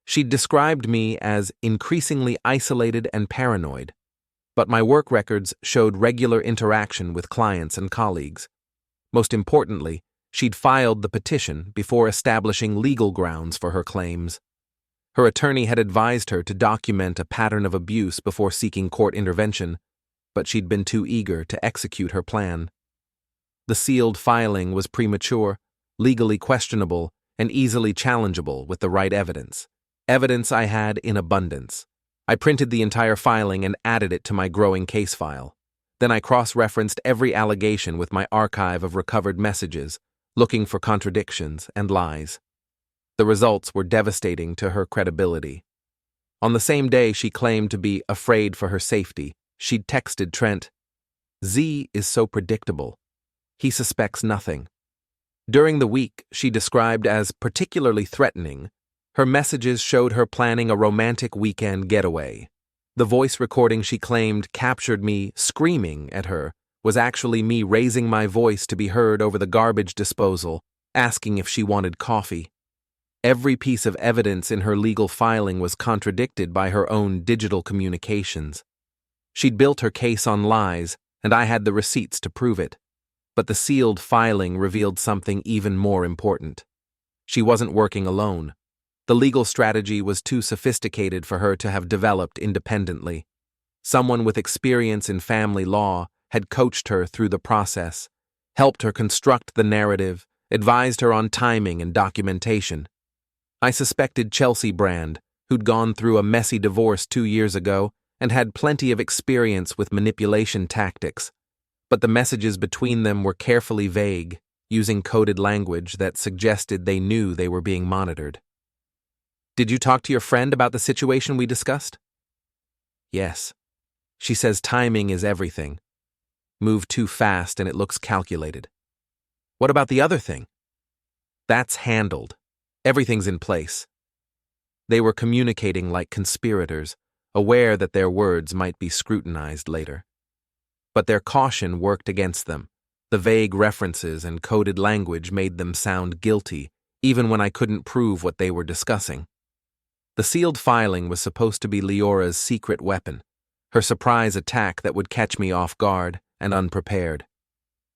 she'd described me as increasingly isolated and paranoid, but my work records showed regular interaction with clients and colleagues. Most importantly, she'd filed the petition before establishing legal grounds for her claims. Her attorney had advised her to document a pattern of abuse before seeking court intervention, but she'd been too eager to execute her plan. The sealed filing was premature, legally questionable, and easily challengeable with the right evidence. Evidence I had in abundance. I printed the entire filing and added it to my growing case file. Then I cross-referenced every allegation with my archive of recovered messages, looking for contradictions and lies. The results were devastating to her credibility. On the same day she claimed to be afraid for her safety, she'd texted Trent, "Z is so predictable. He suspects nothing." During the week she described as particularly threatening, her messages showed her planning a romantic weekend getaway. The voice recording she claimed captured me screaming at her was actually me raising my voice to be heard over the garbage disposal, asking if she wanted coffee. Every piece of evidence in her legal filing was contradicted by her own digital communications. She'd built her case on lies, and I had the receipts to prove it. But the sealed filing revealed something even more important. She wasn't working alone. The legal strategy was too sophisticated for her to have developed independently. Someone with experience in family law had coached her through the process, helped her construct the narrative, advised her on timing and documentation. I suspected Chelsea Brand, who'd gone through a messy divorce 2 years ago and had plenty of experience with manipulation tactics, but the messages between them were carefully vague, using coded language that suggested they knew they were being monitored. "Did you talk to your friend about the situation we discussed?" "Yes. She says timing is everything. Move too fast and it looks calculated." "What about the other thing?" "That's handled. Everything's in place." They were communicating like conspirators, aware that their words might be scrutinized later. But their caution worked against them. The vague references and coded language made them sound guilty, even when I couldn't prove what they were discussing. The sealed filing was supposed to be Liora's secret weapon, her surprise attack that would catch me off guard and unprepared.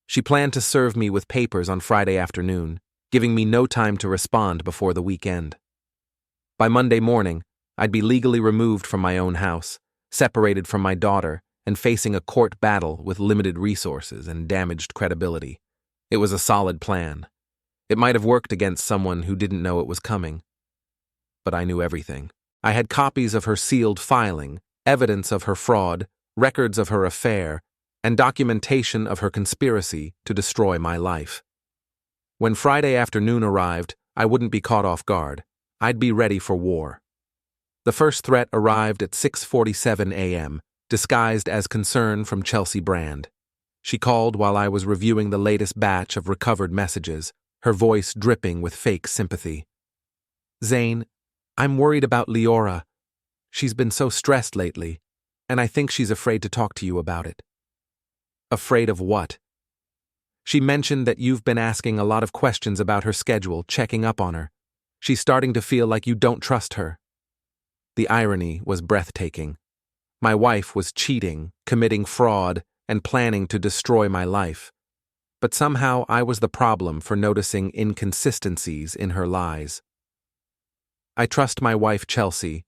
She planned to serve me with papers on Friday afternoon, giving me no time to respond before the weekend. By Monday morning, I'd be legally removed from my own house, separated from my daughter, and facing a court battle with limited resources and damaged credibility. It was a solid plan. It might have worked against someone who didn't know it was coming. But I knew everything. I had copies of her sealed filing, evidence of her fraud, records of her affair, and documentation of her conspiracy to destroy my life. When Friday afternoon arrived, I wouldn't be caught off guard. I'd be ready for war. The first threat arrived at 6:47 a.m., disguised as concern from Chelsea Brand. She called while I was reviewing the latest batch of recovered messages, her voice dripping with fake sympathy. "Zane, I'm worried about Liora. She's been so stressed lately, and I think she's afraid to talk to you about it." "Afraid of what?" "She mentioned that you've been asking a lot of questions about her schedule, checking up on her. She's starting to feel like you don't trust her." The irony was breathtaking. My wife was cheating, committing fraud, and planning to destroy my life. But somehow I was the problem for noticing inconsistencies in her lies. I trust my wife, Chelsea.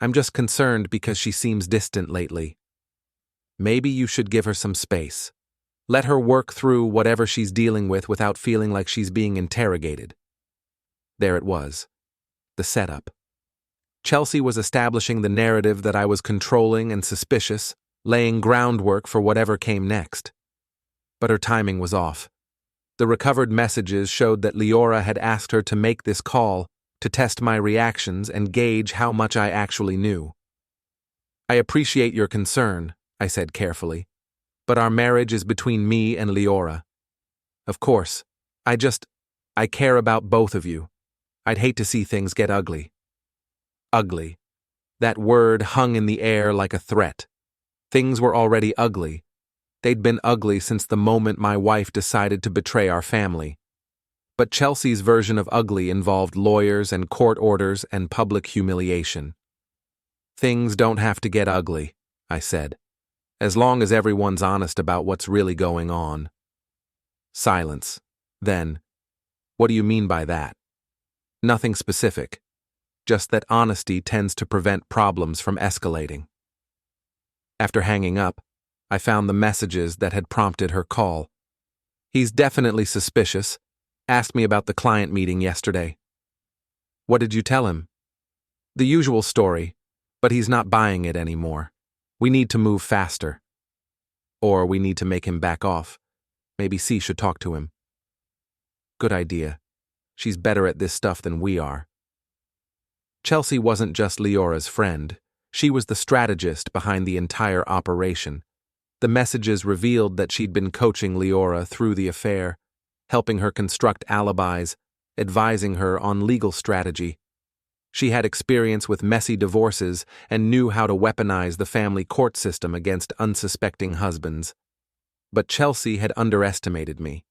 I'm just concerned because she seems distant lately. Maybe you should give her some space. Let her work through whatever she's dealing with without feeling like she's being interrogated. There it was. The setup. Chelsea was establishing the narrative that I was controlling and suspicious, laying groundwork for whatever came next. But her timing was off. The recovered messages showed that Liora had asked her to make this call, to test my reactions and gauge how much I actually knew. I appreciate your concern, I said carefully, but our marriage is between me and Liora. Of course, I care about both of you. I'd hate to see things get ugly. Ugly. That word hung in the air like a threat. Things were already ugly. They'd been ugly since the moment my wife decided to betray our family. But Chelsea's version of ugly involved lawyers and court orders and public humiliation. Things don't have to get ugly, I said, as long as everyone's honest about what's really going on. Silence. Then, what do you mean by that? Nothing specific, just that honesty tends to prevent problems from escalating. After hanging up, I found the messages that had prompted her call. He's definitely suspicious. Asked me about the client meeting yesterday. What did you tell him? The usual story, but he's not buying it anymore. We need to move faster. Or we need to make him back off. Maybe C should talk to him. Good idea. She's better at this stuff than we are. Chelsea wasn't just Liora's friend. She was the strategist behind the entire operation. The messages revealed that she'd been coaching Liora through the affair, helping her construct alibis, advising her on legal strategy. She had experience with messy divorces and knew how to weaponize the family court system against unsuspecting husbands. But Chelsea had underestimated me.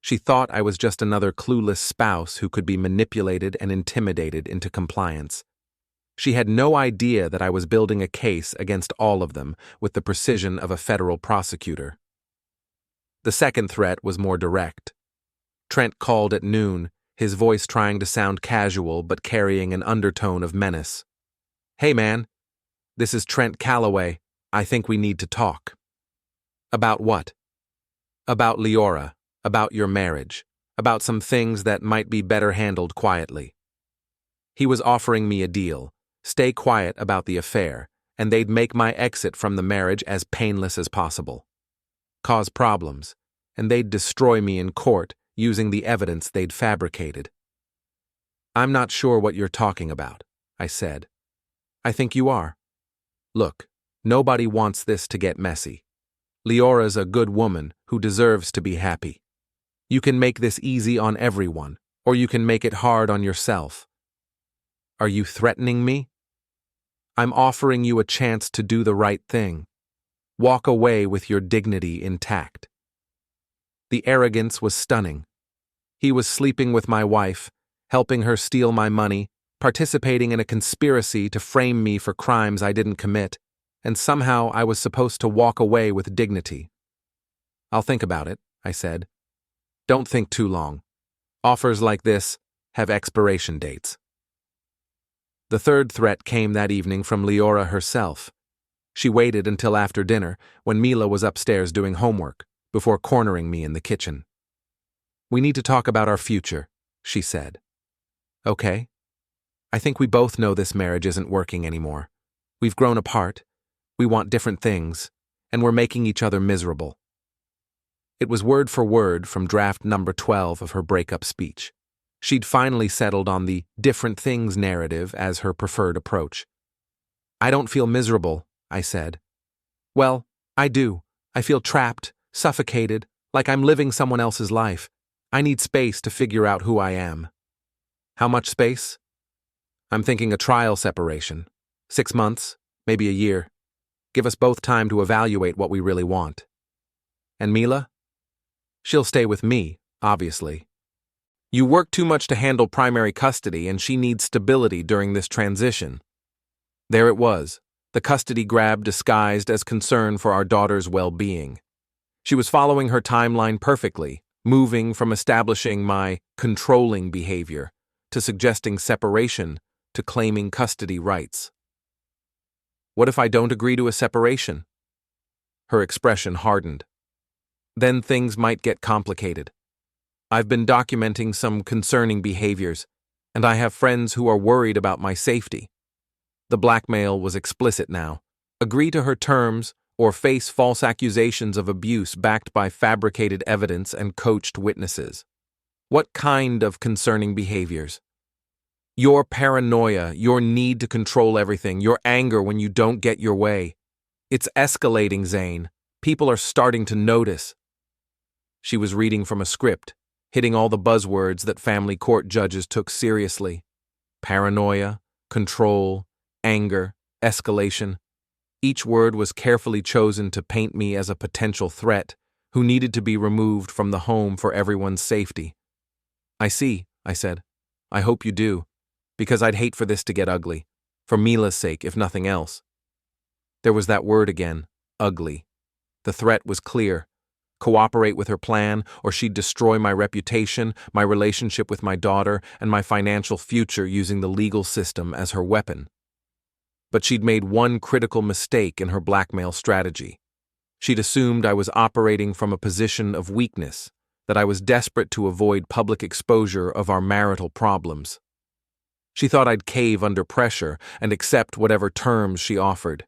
She thought I was just another clueless spouse who could be manipulated and intimidated into compliance. She had no idea that I was building a case against all of them with the precision of a federal prosecutor. The second threat was more direct. Trent called at noon, his voice trying to sound casual but carrying an undertone of menace. Hey man, this is Trent Calloway. I think we need to talk. About what? About Liora, about your marriage, about some things that might be better handled quietly. He was offering me a deal. Stay quiet about the affair, and they'd make my exit from the marriage as painless as possible. Cause problems, and they'd destroy me in court using the evidence they'd fabricated. I'm not sure what you're talking about, I said. I think you are. Look, nobody wants this to get messy. Liora's a good woman who deserves to be happy. You can make this easy on everyone, or you can make it hard on yourself. Are you threatening me? I'm offering you a chance to do the right thing. Walk away with your dignity intact. The arrogance was stunning. He was sleeping with my wife, helping her steal my money, participating in a conspiracy to frame me for crimes I didn't commit, and somehow I was supposed to walk away with dignity. I'll think about it, I said. Don't think too long. Offers like this have expiration dates. The third threat came that evening from Liora herself. She waited until after dinner, when Mila was upstairs doing homework, before cornering me in the kitchen. We need to talk about our future, she said. Okay. I think we both know this marriage isn't working anymore. We've grown apart, we want different things, and we're making each other miserable. It was word for word from draft number 12 of her breakup speech. She'd finally settled on the different things narrative as her preferred approach. I don't feel miserable, I said. Well, I do. I feel trapped, suffocated, like I'm living someone else's life. I need space to figure out who I am. How much space? I'm thinking a trial separation. 6 months, maybe a year. Give us both time to evaluate what we really want. And Mila? She'll stay with me, obviously. You work too much to handle primary custody, and she needs stability during this transition. There it was, the custody grab disguised as concern for our daughter's well-being. She was following her timeline perfectly, moving from establishing my controlling behavior to suggesting separation to claiming custody rights. What if I don't agree to a separation? Her expression hardened. Then things might get complicated. I've been documenting some concerning behaviors, and I have friends who are worried about my safety. The blackmail was explicit now. Agree to her terms or face false accusations of abuse backed by fabricated evidence and coached witnesses. What kind of concerning behaviors? Your paranoia, your need to control everything, your anger when you don't get your way. It's escalating, Zane. People are starting to notice. She was reading from a script, hitting all the buzzwords that family court judges took seriously. Paranoia, control, anger, escalation. Each word was carefully chosen to paint me as a potential threat who needed to be removed from the home for everyone's safety. I see, I said. I hope you do, because I'd hate for this to get ugly, for Mila's sake, if nothing else. There was that word again, ugly. The threat was clear. Cooperate with her plan, or she'd destroy my reputation, my relationship with my daughter, and my financial future using the legal system as her weapon. But she'd made one critical mistake in her blackmail strategy. She'd assumed I was operating from a position of weakness, that I was desperate to avoid public exposure of our marital problems. She thought I'd cave under pressure and accept whatever terms she offered.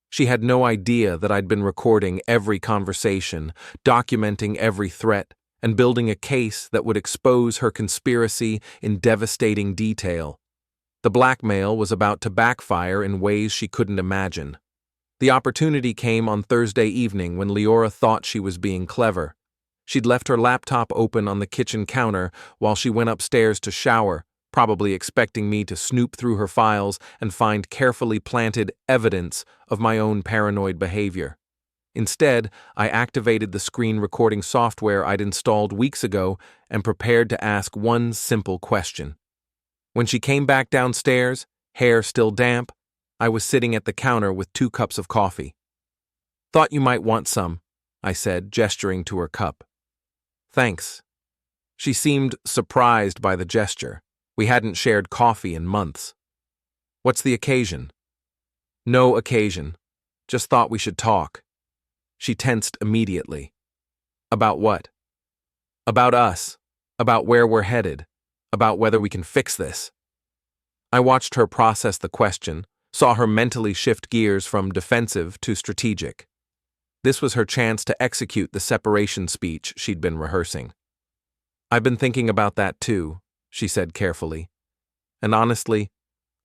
She had no idea that I'd been recording every conversation, documenting every threat, and building a case that would expose her conspiracy in devastating detail. The blackmail was about to backfire in ways she couldn't imagine. The opportunity came on Thursday evening when Liora thought she was being clever. She'd left her laptop open on the kitchen counter while she went upstairs to shower, probably expecting me to snoop through her files and find carefully planted evidence of my own paranoid behavior. Instead, I activated the screen recording software I'd installed weeks ago and prepared to ask one simple question. When she came back downstairs, hair still damp, I was sitting at the counter with 2 cups of coffee. "Thought you might want some," I said, gesturing to her cup. "Thanks." She seemed surprised by the gesture. We hadn't shared coffee in months. "What's the occasion?" "No occasion. Just thought we should talk." She tensed immediately. "About what?" "About us. About where we're headed. About whether we can fix this." I watched her process the question, saw her mentally shift gears from defensive to strategic. This was her chance to execute the separation speech she'd been rehearsing. "I've been thinking about that too," she said carefully. "And honestly,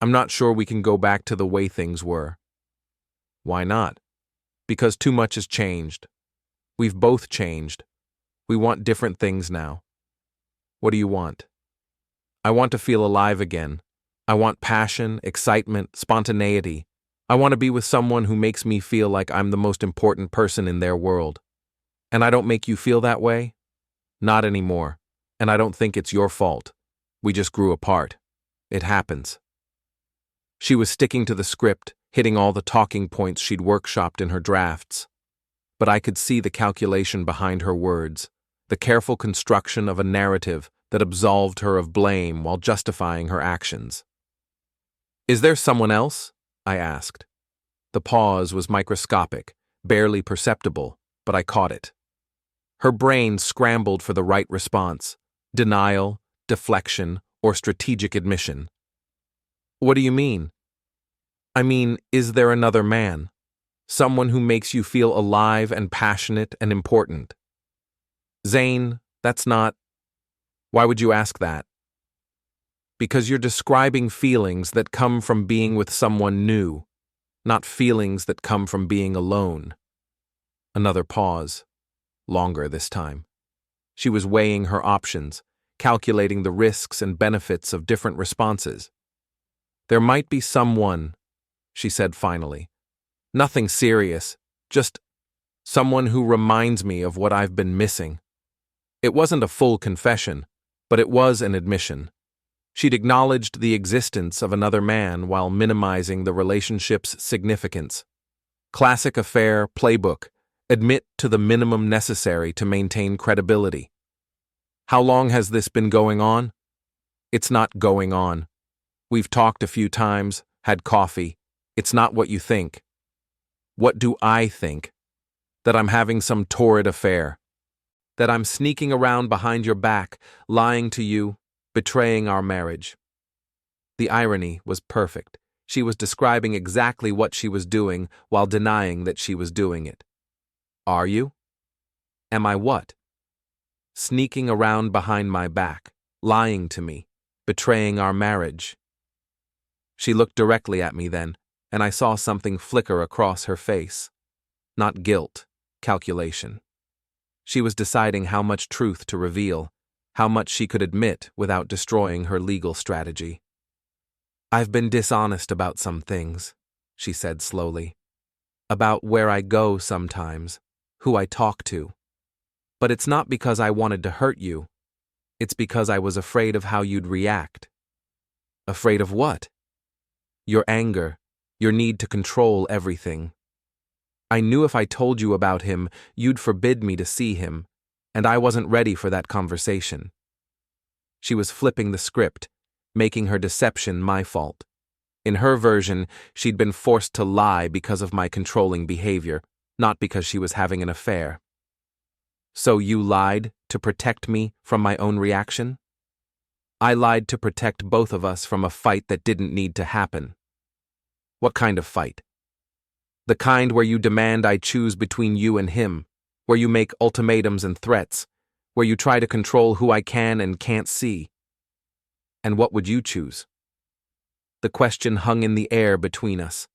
I'm not sure we can go back to the way things were." "Why not?" "Because too much has changed. We've both changed. We want different things now." "What do you want?" "I want to feel alive again. I want passion, excitement, spontaneity. I want to be with someone who makes me feel like I'm the most important person in their world. And I don't make you feel that way? Not anymore. And I don't think it's your fault. We just grew apart. It happens." She was sticking to the script, hitting all the talking points she'd workshopped in her drafts. But I could see the calculation behind her words, the careful construction of a narrative that absolved her of blame while justifying her actions. "Is there someone else?" I asked. The pause was microscopic, barely perceptible, but I caught it. Her brain scrambled for the right response: denial, deflection, or strategic admission. "What do you mean?" "I mean, is there another man? Someone who makes you feel alive and passionate and important?" "Zane, that's not..." "Why would you ask that?" "Because you're describing feelings that come from being with someone new, not feelings that come from being alone." Another pause. Longer this time. She was weighing her options, calculating the risks and benefits of different responses. "There might be someone," she said finally. "Nothing serious, just someone who reminds me of what I've been missing." It wasn't a full confession, but it was an admission. She'd acknowledged the existence of another man while minimizing the relationship's significance. Classic affair playbook: admit to the minimum necessary to maintain credibility. How long has this been going on? It's not going on. We've talked a few times, had coffee. It's not what you think. What do I think? That I'm having some torrid affair. That I'm sneaking around behind your back, lying to you, betraying our marriage. The irony was perfect. She was describing exactly what she was doing while denying that she was doing it. Are you? Am I what? Sneaking around behind my back, lying to me, betraying our marriage. She looked directly at me then, and I saw something flicker across her face. Not guilt, calculation. She was deciding how much truth to reveal, how much she could admit without destroying her legal strategy. I've been dishonest about some things, she said slowly. About where I go sometimes, who I talk to. But it's not because I wanted to hurt you. It's because I was afraid of how you'd react. Afraid of what? Your anger, your need to control everything. I knew if I told you about him, you'd forbid me to see him, and I wasn't ready for that conversation. She was flipping the script, making her deception my fault. In her version, she'd been forced to lie because of my controlling behavior, not because she was having an affair. So you lied to protect me from my own reaction? I lied to protect both of us from a fight that didn't need to happen. What kind of fight? The kind where you demand I choose between you and him, where you make ultimatums and threats, where you try to control who I can and can't see. And what would you choose? The question hung in the air between us.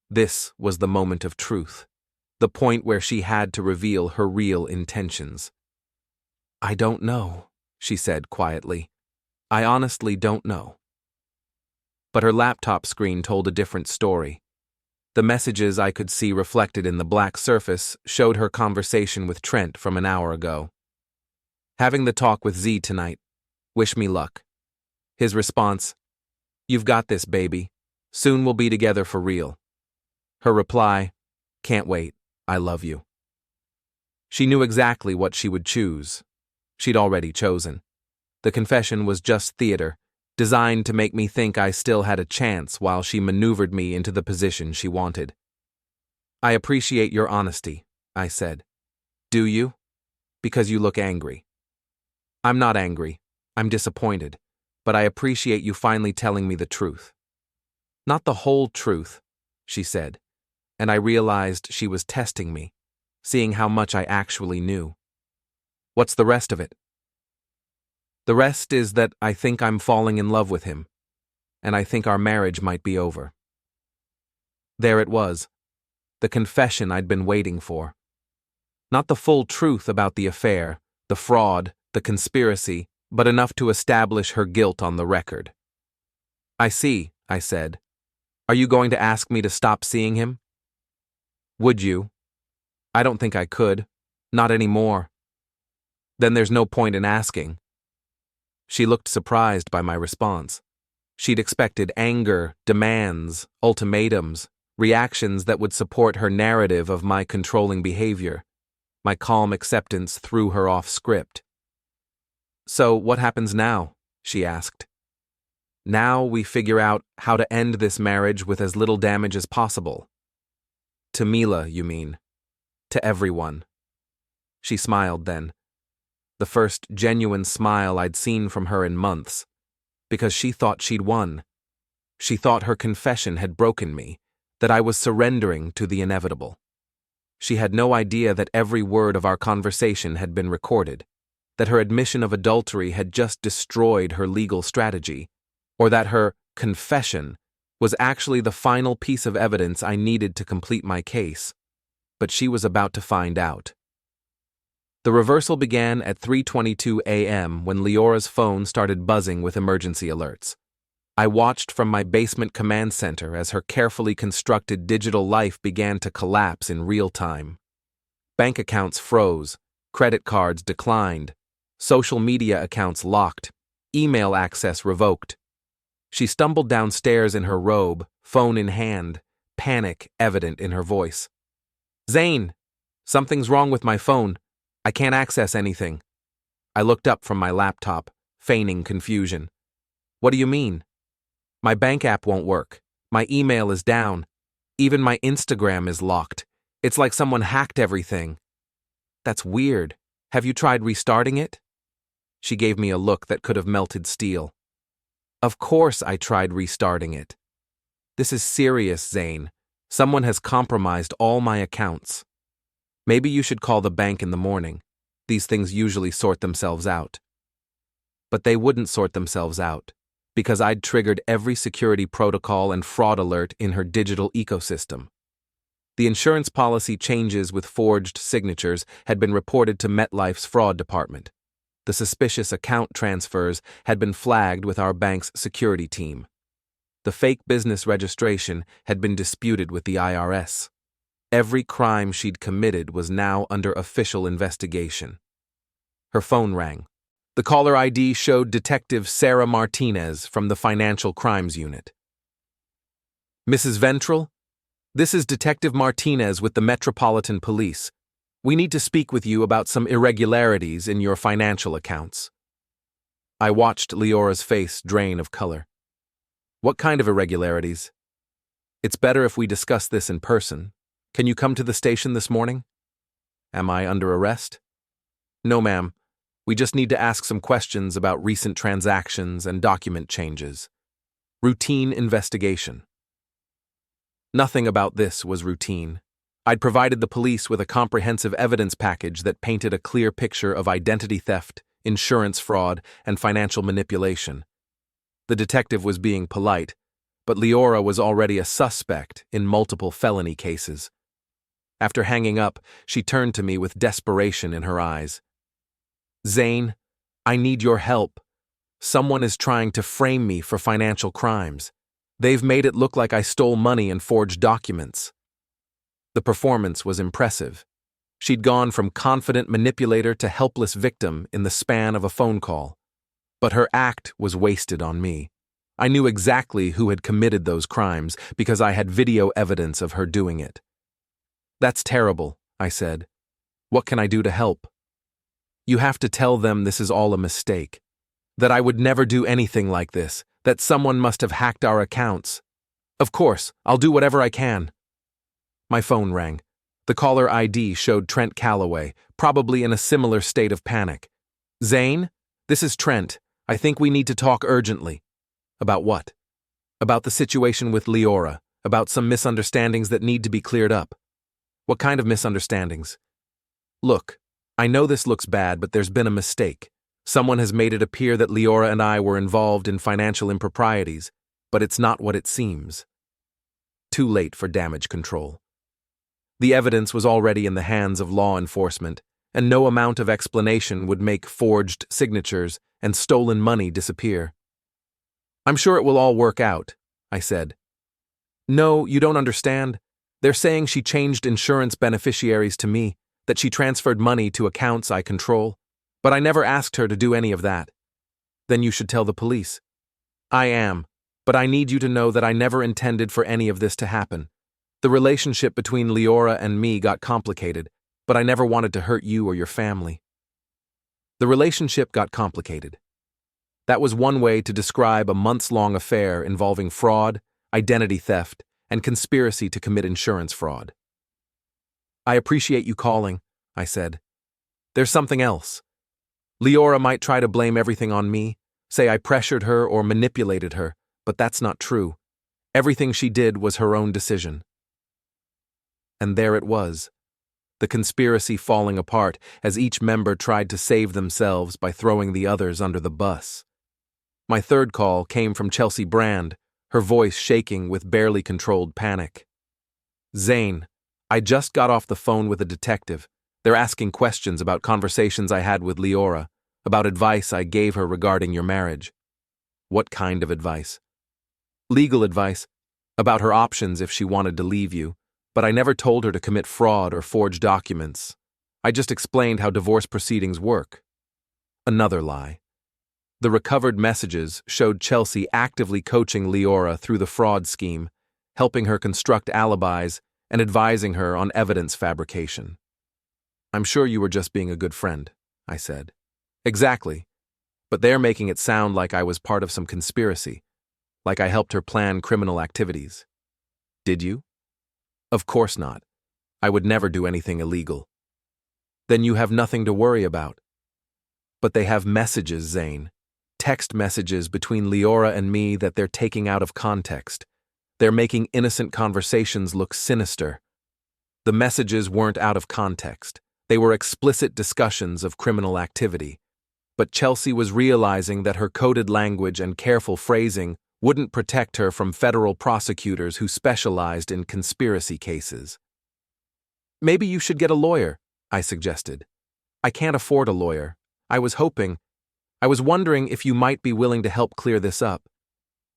This was the moment of truth, the point where she had to reveal her real intentions. I don't know, she said quietly. I honestly don't know. But her laptop screen told a different story. The messages I could see reflected in the black surface showed her conversation with Trent from an hour ago. Having the talk with Z tonight. Wish me luck. His response, you've got this, baby. Soon we'll be together for real. Her reply, can't wait. I love you. She knew exactly what she would choose. She'd already chosen. The confession was just theater, designed to make me think I still had a chance while she maneuvered me into the position she wanted. I appreciate your honesty, I said. Do you? Because you look angry. I'm not angry. I'm disappointed. But I appreciate you finally telling me the truth. Not the whole truth, she said, and I realized she was testing me, seeing how much I actually knew. What's the rest of it? The rest is that I think I'm falling in love with him, and I think our marriage might be over. There it was, the confession I'd been waiting for. Not the full truth about the affair, the fraud, the conspiracy, but enough to establish her guilt on the record. I see, I said. Are you going to ask me to stop seeing him? Would you? I don't think I could. Not anymore. Then there's no point in asking. She looked surprised by my response. She'd expected anger, demands, ultimatums, reactions that would support her narrative of my controlling behavior. My calm acceptance threw her off script. So what happens now? She asked. Now we figure out how to end this marriage with as little damage as possible. To Mila, you mean? To everyone. She smiled then. The first genuine smile I'd seen from her in months, because she thought she'd won. She thought her confession had broken me, that I was surrendering to the inevitable. She had no idea that every word of our conversation had been recorded, that her admission of adultery had just destroyed her legal strategy, or that her confession was actually the final piece of evidence I needed to complete my case. But she was about to find out. The reversal began at 3:22 a.m. when Liora's phone started buzzing with emergency alerts. I watched from my basement command center as her carefully constructed digital life began to collapse in real time. Bank accounts froze, credit cards declined, social media accounts locked, email access revoked. She stumbled downstairs in her robe, phone in hand, panic evident in her voice. Zane, something's wrong with my phone. I can't access anything. I looked up from my laptop, feigning confusion. What do you mean? My bank app won't work. My email is down. Even my Instagram is locked. It's like someone hacked everything. That's weird. Have you tried restarting it? She gave me a look that could have melted steel. Of course I tried restarting it. This is serious, Zane. Someone has compromised all my accounts. Maybe you should call the bank in the morning. These things usually sort themselves out. But they wouldn't sort themselves out, because I'd triggered every security protocol and fraud alert in her digital ecosystem. The insurance policy changes with forged signatures had been reported to MetLife's fraud department. The suspicious account transfers had been flagged with our bank's security team. The fake business registration had been disputed with the IRS. Every crime she'd committed was now under official investigation. Her phone rang. The caller ID showed Detective Sarah Martinez from the Financial Crimes Unit. Mrs. Ventral, this is Detective Martinez with the Metropolitan Police. We need to speak with you about some irregularities in your financial accounts. I watched Liora's face drain of color. What kind of irregularities? It's better if we discuss this in person. Can you come to the station this morning? Am I under arrest? No, ma'am. We just need to ask some questions about recent transactions and document changes. Routine investigation. Nothing about this was routine. I'd provided the police with a comprehensive evidence package that painted a clear picture of identity theft, insurance fraud, and financial manipulation. The detective was being polite, but Liora was already a suspect in multiple felony cases. After hanging up, she turned to me with desperation in her eyes. Zane, I need your help. Someone is trying to frame me for financial crimes. They've made it look like I stole money and forged documents. The performance was impressive. She'd gone from confident manipulator to helpless victim in the span of a phone call. But her act was wasted on me. I knew exactly who had committed those crimes because I had video evidence of her doing it. That's terrible, I said. What can I do to help? You have to tell them this is all a mistake. That I would never do anything like this. That someone must have hacked our accounts. Of course, I'll do whatever I can. My phone rang. The caller ID showed Trent Calloway, probably in a similar state of panic. Zane, this is Trent. I think we need to talk urgently. About what? About the situation with Liora, about some misunderstandings that need to be cleared up. What kind of misunderstandings? Look, I know this looks bad, but there's been a mistake. Someone has made it appear that Liora and I were involved in financial improprieties, but it's not what it seems. Too late for damage control. The evidence was already in the hands of law enforcement, and no amount of explanation would make forged signatures and stolen money disappear. I'm sure it will all work out, I said. No, you don't understand. They're saying she changed insurance beneficiaries to me, that she transferred money to accounts I control, but I never asked her to do any of that. Then you should tell the police. I am, but I need you to know that I never intended for any of this to happen. The relationship between Liora and me got complicated, but I never wanted to hurt you or your family. The relationship got complicated. That was one way to describe a months-long affair involving fraud, identity theft, and conspiracy to commit insurance fraud. I appreciate you calling, I said. There's something else. Liora might try to blame everything on me, say I pressured her or manipulated her, but that's not true. Everything she did was her own decision. And there it was, the conspiracy falling apart as each member tried to save themselves by throwing the others under the bus. My third call came from Chelsea Brand, her voice shaking with barely controlled panic. Zane, I just got off the phone with a detective. They're asking questions about conversations I had with Liora, about advice I gave her regarding your marriage. What kind of advice? Legal advice, about her options if she wanted to leave you, but I never told her to commit fraud or forge documents. I just explained how divorce proceedings work. Another lie. The recovered messages showed Chelsea actively coaching Liora through the fraud scheme, helping her construct alibis and advising her on evidence fabrication. I'm sure you were just being a good friend, I said. Exactly. But they're making it sound like I was part of some conspiracy, like I helped her plan criminal activities. Did you? Of course not. I would never do anything illegal. Then you have nothing to worry about. But they have messages, Zane. Text messages between Liora and me that they're taking out of context. They're making innocent conversations look sinister. The messages weren't out of context. They were explicit discussions of criminal activity. But Chelsea was realizing that her coded language and careful phrasing wouldn't protect her from federal prosecutors who specialized in conspiracy cases. Maybe you should get a lawyer, I suggested. I can't afford a lawyer. I was wondering if you might be willing to help clear this up.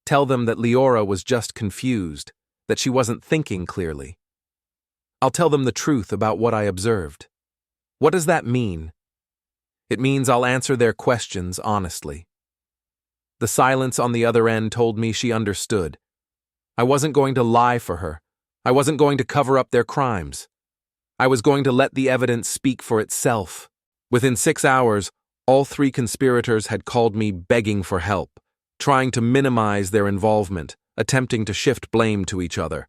Tell them that Liora was just confused, that she wasn't thinking clearly. I'll tell them the truth about what I observed. What does that mean? It means I'll answer their questions honestly. The silence on the other end told me she understood. I wasn't going to lie for her. I wasn't going to cover up their crimes. I was going to let the evidence speak for itself. Within 6 hours, all 3 conspirators had called me begging for help, trying to minimize their involvement, attempting to shift blame to each other.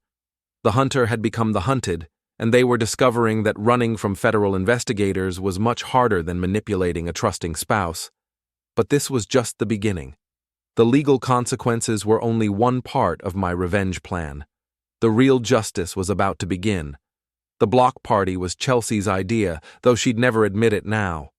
The hunter had become the hunted, and they were discovering that running from federal investigators was much harder than manipulating a trusting spouse. But this was just the beginning. The legal consequences were only one part of my revenge plan. The real justice was about to begin. The block party was Chelsea's idea, though she'd never admit it now.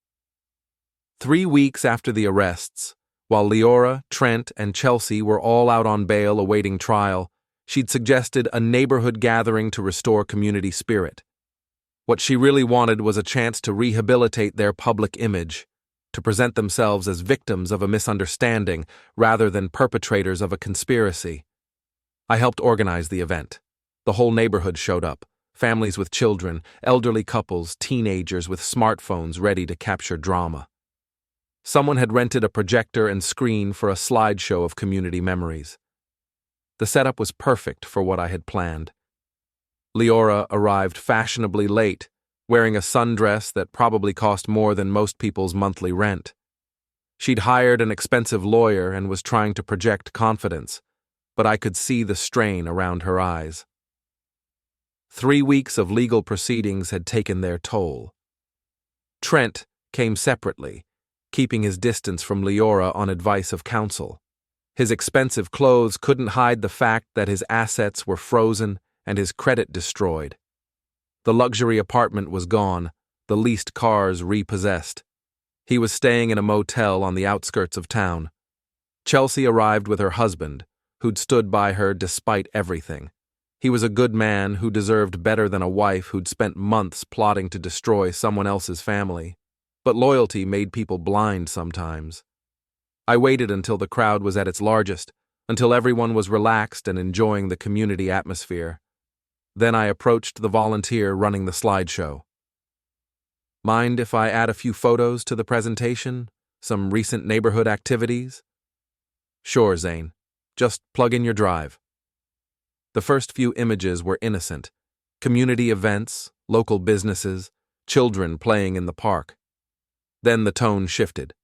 3 weeks after the arrests, while Liora, Trent, and Chelsea were all out on bail awaiting trial, she'd suggested a neighborhood gathering to restore community spirit. What she really wanted was a chance to rehabilitate their public image, to present themselves as victims of a misunderstanding rather than perpetrators of a conspiracy. I helped organize the event. The whole neighborhood showed up, families with children, elderly couples, teenagers with smartphones ready to capture drama. Someone had rented a projector and screen for a slideshow of community memories. The setup was perfect for what I had planned. Liora arrived fashionably late, wearing a sundress that probably cost more than most people's monthly rent. She'd hired an expensive lawyer and was trying to project confidence, but I could see the strain around her eyes. 3 weeks of legal proceedings had taken their toll. Trent came separately, keeping his distance from Liora on advice of counsel. His expensive clothes couldn't hide the fact that his assets were frozen and his credit destroyed. The luxury apartment was gone, the leased cars repossessed. He was staying in a motel on the outskirts of town. Chelsea arrived with her husband, who'd stood by her despite everything. He was a good man who deserved better than a wife who'd spent months plotting to destroy someone else's family. But loyalty made people blind sometimes. I waited until the crowd was at its largest, until everyone was relaxed and enjoying the community atmosphere. Then I approached the volunteer running the slideshow. Mind if I add a few photos to the presentation? Some recent neighborhood activities? Sure, Zane. Just plug in your drive. The first few images were innocent. Community events, local businesses, children playing in the park. Then the tone shifted.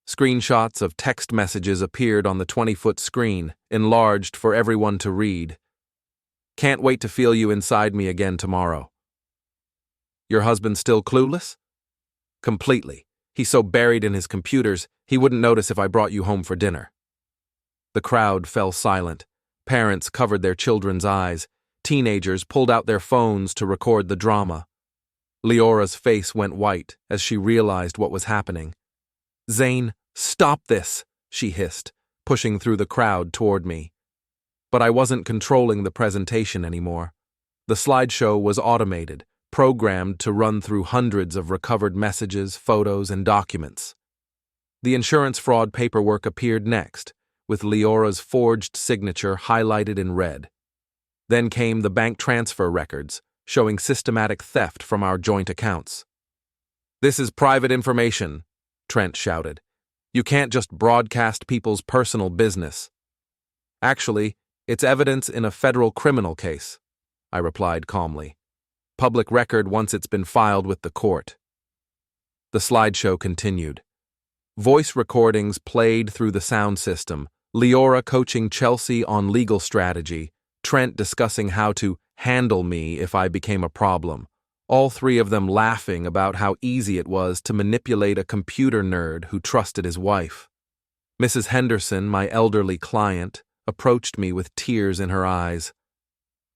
Screenshots of text messages appeared on the 20-foot screen, enlarged for everyone to read. Can't wait to feel you inside me again tomorrow. Your husband still clueless? Completely. He's so buried in his computers, he wouldn't notice if I brought you home for dinner. The crowd fell silent. Parents covered their children's eyes. Teenagers pulled out their phones to record the drama. Liora's face went white as she realized what was happening. Zane, stop this, she hissed, pushing through the crowd toward me. But I wasn't controlling the presentation anymore. The slideshow was automated, programmed to run through hundreds of recovered messages, photos, and documents. The insurance fraud paperwork appeared next, with Liora's forged signature highlighted in red. Then came the bank transfer records, showing systematic theft from our joint accounts. This is private information, Trent shouted. You can't just broadcast people's personal business. Actually, it's evidence in a federal criminal case, I replied calmly. Public record once it's been filed with the court. The slideshow continued. Voice recordings played through the sound system, Liora coaching Chelsea on legal strategy, Trent discussing how to handle me if I became a problem. All three of them laughing about how easy it was to manipulate a computer nerd who trusted his wife. Mrs. Henderson, my elderly client, approached me with tears in her eyes.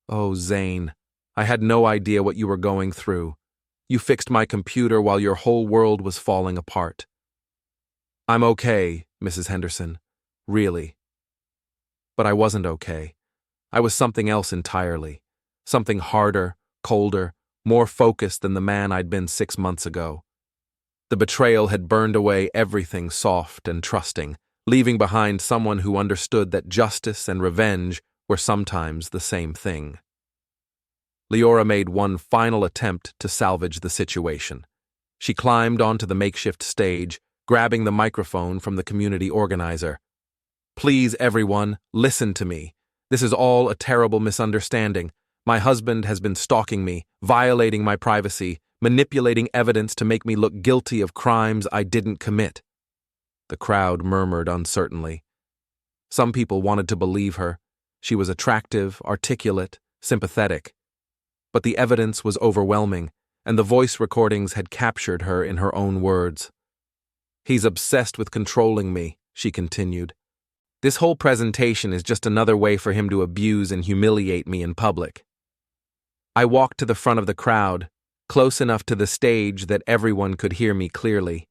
"Oh, Zane, I had no idea what you were going through. You fixed my computer while your whole world was falling apart." "I'm okay, Mrs. Henderson. Really." But I wasn't okay. I was something else entirely. Something harder, colder, more focused than the man I'd been 6 months ago. The betrayal had burned away everything soft and trusting, leaving behind someone who understood that justice and revenge were sometimes the same thing. Liora made one final attempt to salvage the situation. She climbed onto the makeshift stage, grabbing the microphone from the community organizer. "Please, everyone, listen to me. This is all a terrible misunderstanding. My husband has been stalking me, violating my privacy, manipulating evidence to make me look guilty of crimes I didn't commit." The crowd murmured uncertainly. Some people wanted to believe her. She was attractive, articulate, sympathetic. But the evidence was overwhelming, and the voice recordings had captured her in her own words. "He's obsessed with controlling me," she continued. "This whole presentation is just another way for him to abuse and humiliate me in public." I walked to the front of the crowd, close enough to the stage that everyone could hear me clearly.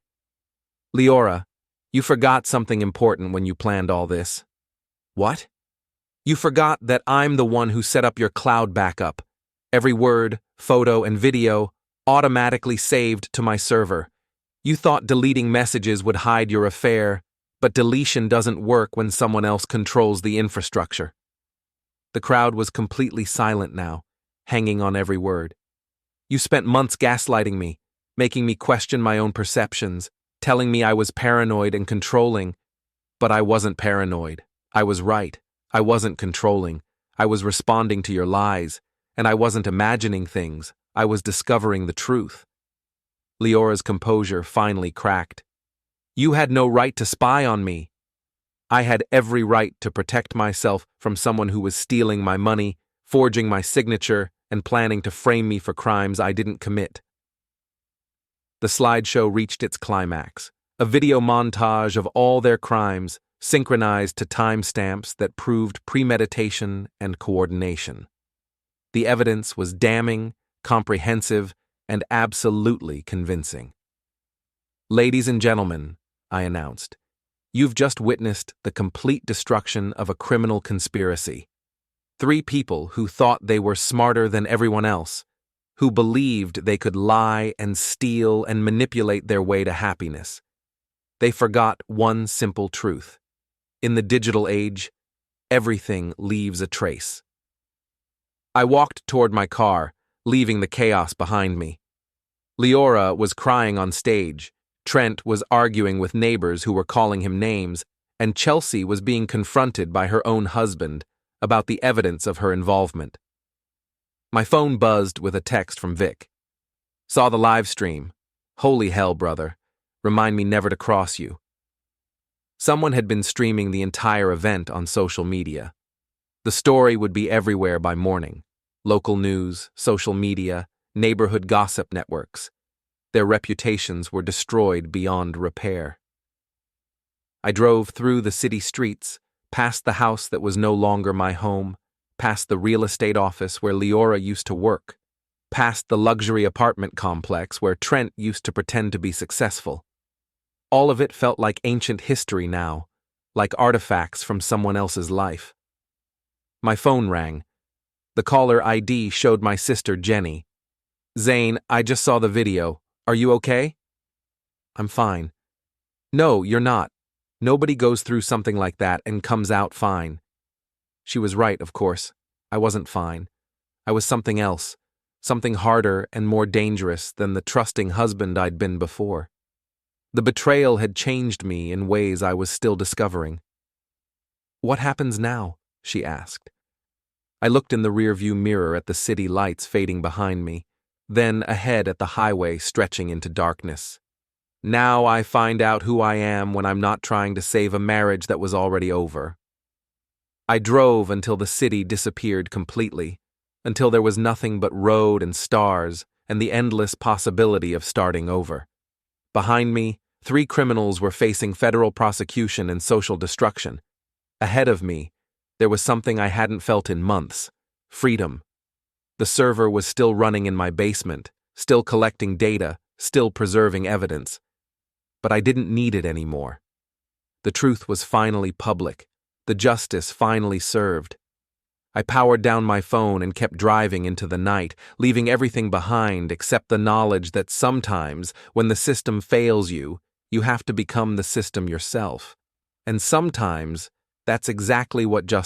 "Liora, you forgot something important when you planned all this." "What?" "You forgot that I'm the one who set up your cloud backup. Every word, photo, and video automatically saved to my server. You thought deleting messages would hide your affair, but deletion doesn't work when someone else controls the infrastructure." The crowd was completely silent now, hanging on every word. "You spent months gaslighting me, making me question my own perceptions, telling me I was paranoid and controlling. But I wasn't paranoid. I was right. I wasn't controlling. I was responding to your lies, and I wasn't imagining things. I was discovering the truth." Liora's composure finally cracked. "You had no right to spy on me. I had every right to protect myself from someone who was stealing my money, forging my signature, and planning to frame me for crimes I didn't commit." The slideshow reached its climax, a video montage of all their crimes, synchronized to timestamps that proved premeditation and coordination. The evidence was damning, comprehensive, and absolutely convincing. "Ladies and gentlemen," I announced, "you've just witnessed the complete destruction of a criminal conspiracy. 3 people who thought they were smarter than everyone else, who believed they could lie and steal and manipulate their way to happiness. They forgot one simple truth. In the digital age, everything leaves a trace." I walked toward my car, leaving the chaos behind me. Liora was crying on stage, Trent was arguing with neighbors who were calling him names, and Chelsea was being confronted by her own husband about the evidence of her involvement. My phone buzzed with a text from Vic. "Saw the live stream. Holy hell, brother. Remind me never to cross you." Someone had been streaming the entire event on social media. The story would be everywhere by morning. Local news, social media, neighborhood gossip networks. Their reputations were destroyed beyond repair. I drove through the city streets, past the house that was no longer my home, past the real estate office where Liora used to work, past the luxury apartment complex where Trent used to pretend to be successful. All of it felt like ancient history now, like artifacts from someone else's life. My phone rang. The caller ID showed my sister Jenny. "Zane, I just saw the video. Are you okay?" "I'm fine." "No, you're not. Nobody goes through something like that and comes out fine." She was right, of course. I wasn't fine. I was something else, something harder and more dangerous than the trusting husband I'd been before. The betrayal had changed me in ways I was still discovering. "What happens now?" she asked. I looked in the rearview mirror at the city lights fading behind me, then ahead at the highway stretching into darkness. Now I find out who I am when I'm not trying to save a marriage that was already over. I drove until the city disappeared completely, until there was nothing but road and stars and the endless possibility of starting over. Behind me, 3 criminals were facing federal prosecution and social destruction. Ahead of me, there was something I hadn't felt in months: freedom. The server was still running in my basement, still collecting data, still preserving evidence. But I didn't need it anymore. The truth was finally public. The justice finally served. I powered down my phone and kept driving into the night, leaving everything behind except the knowledge that sometimes, when the system fails you, you have to become the system yourself. And sometimes, that's exactly what justice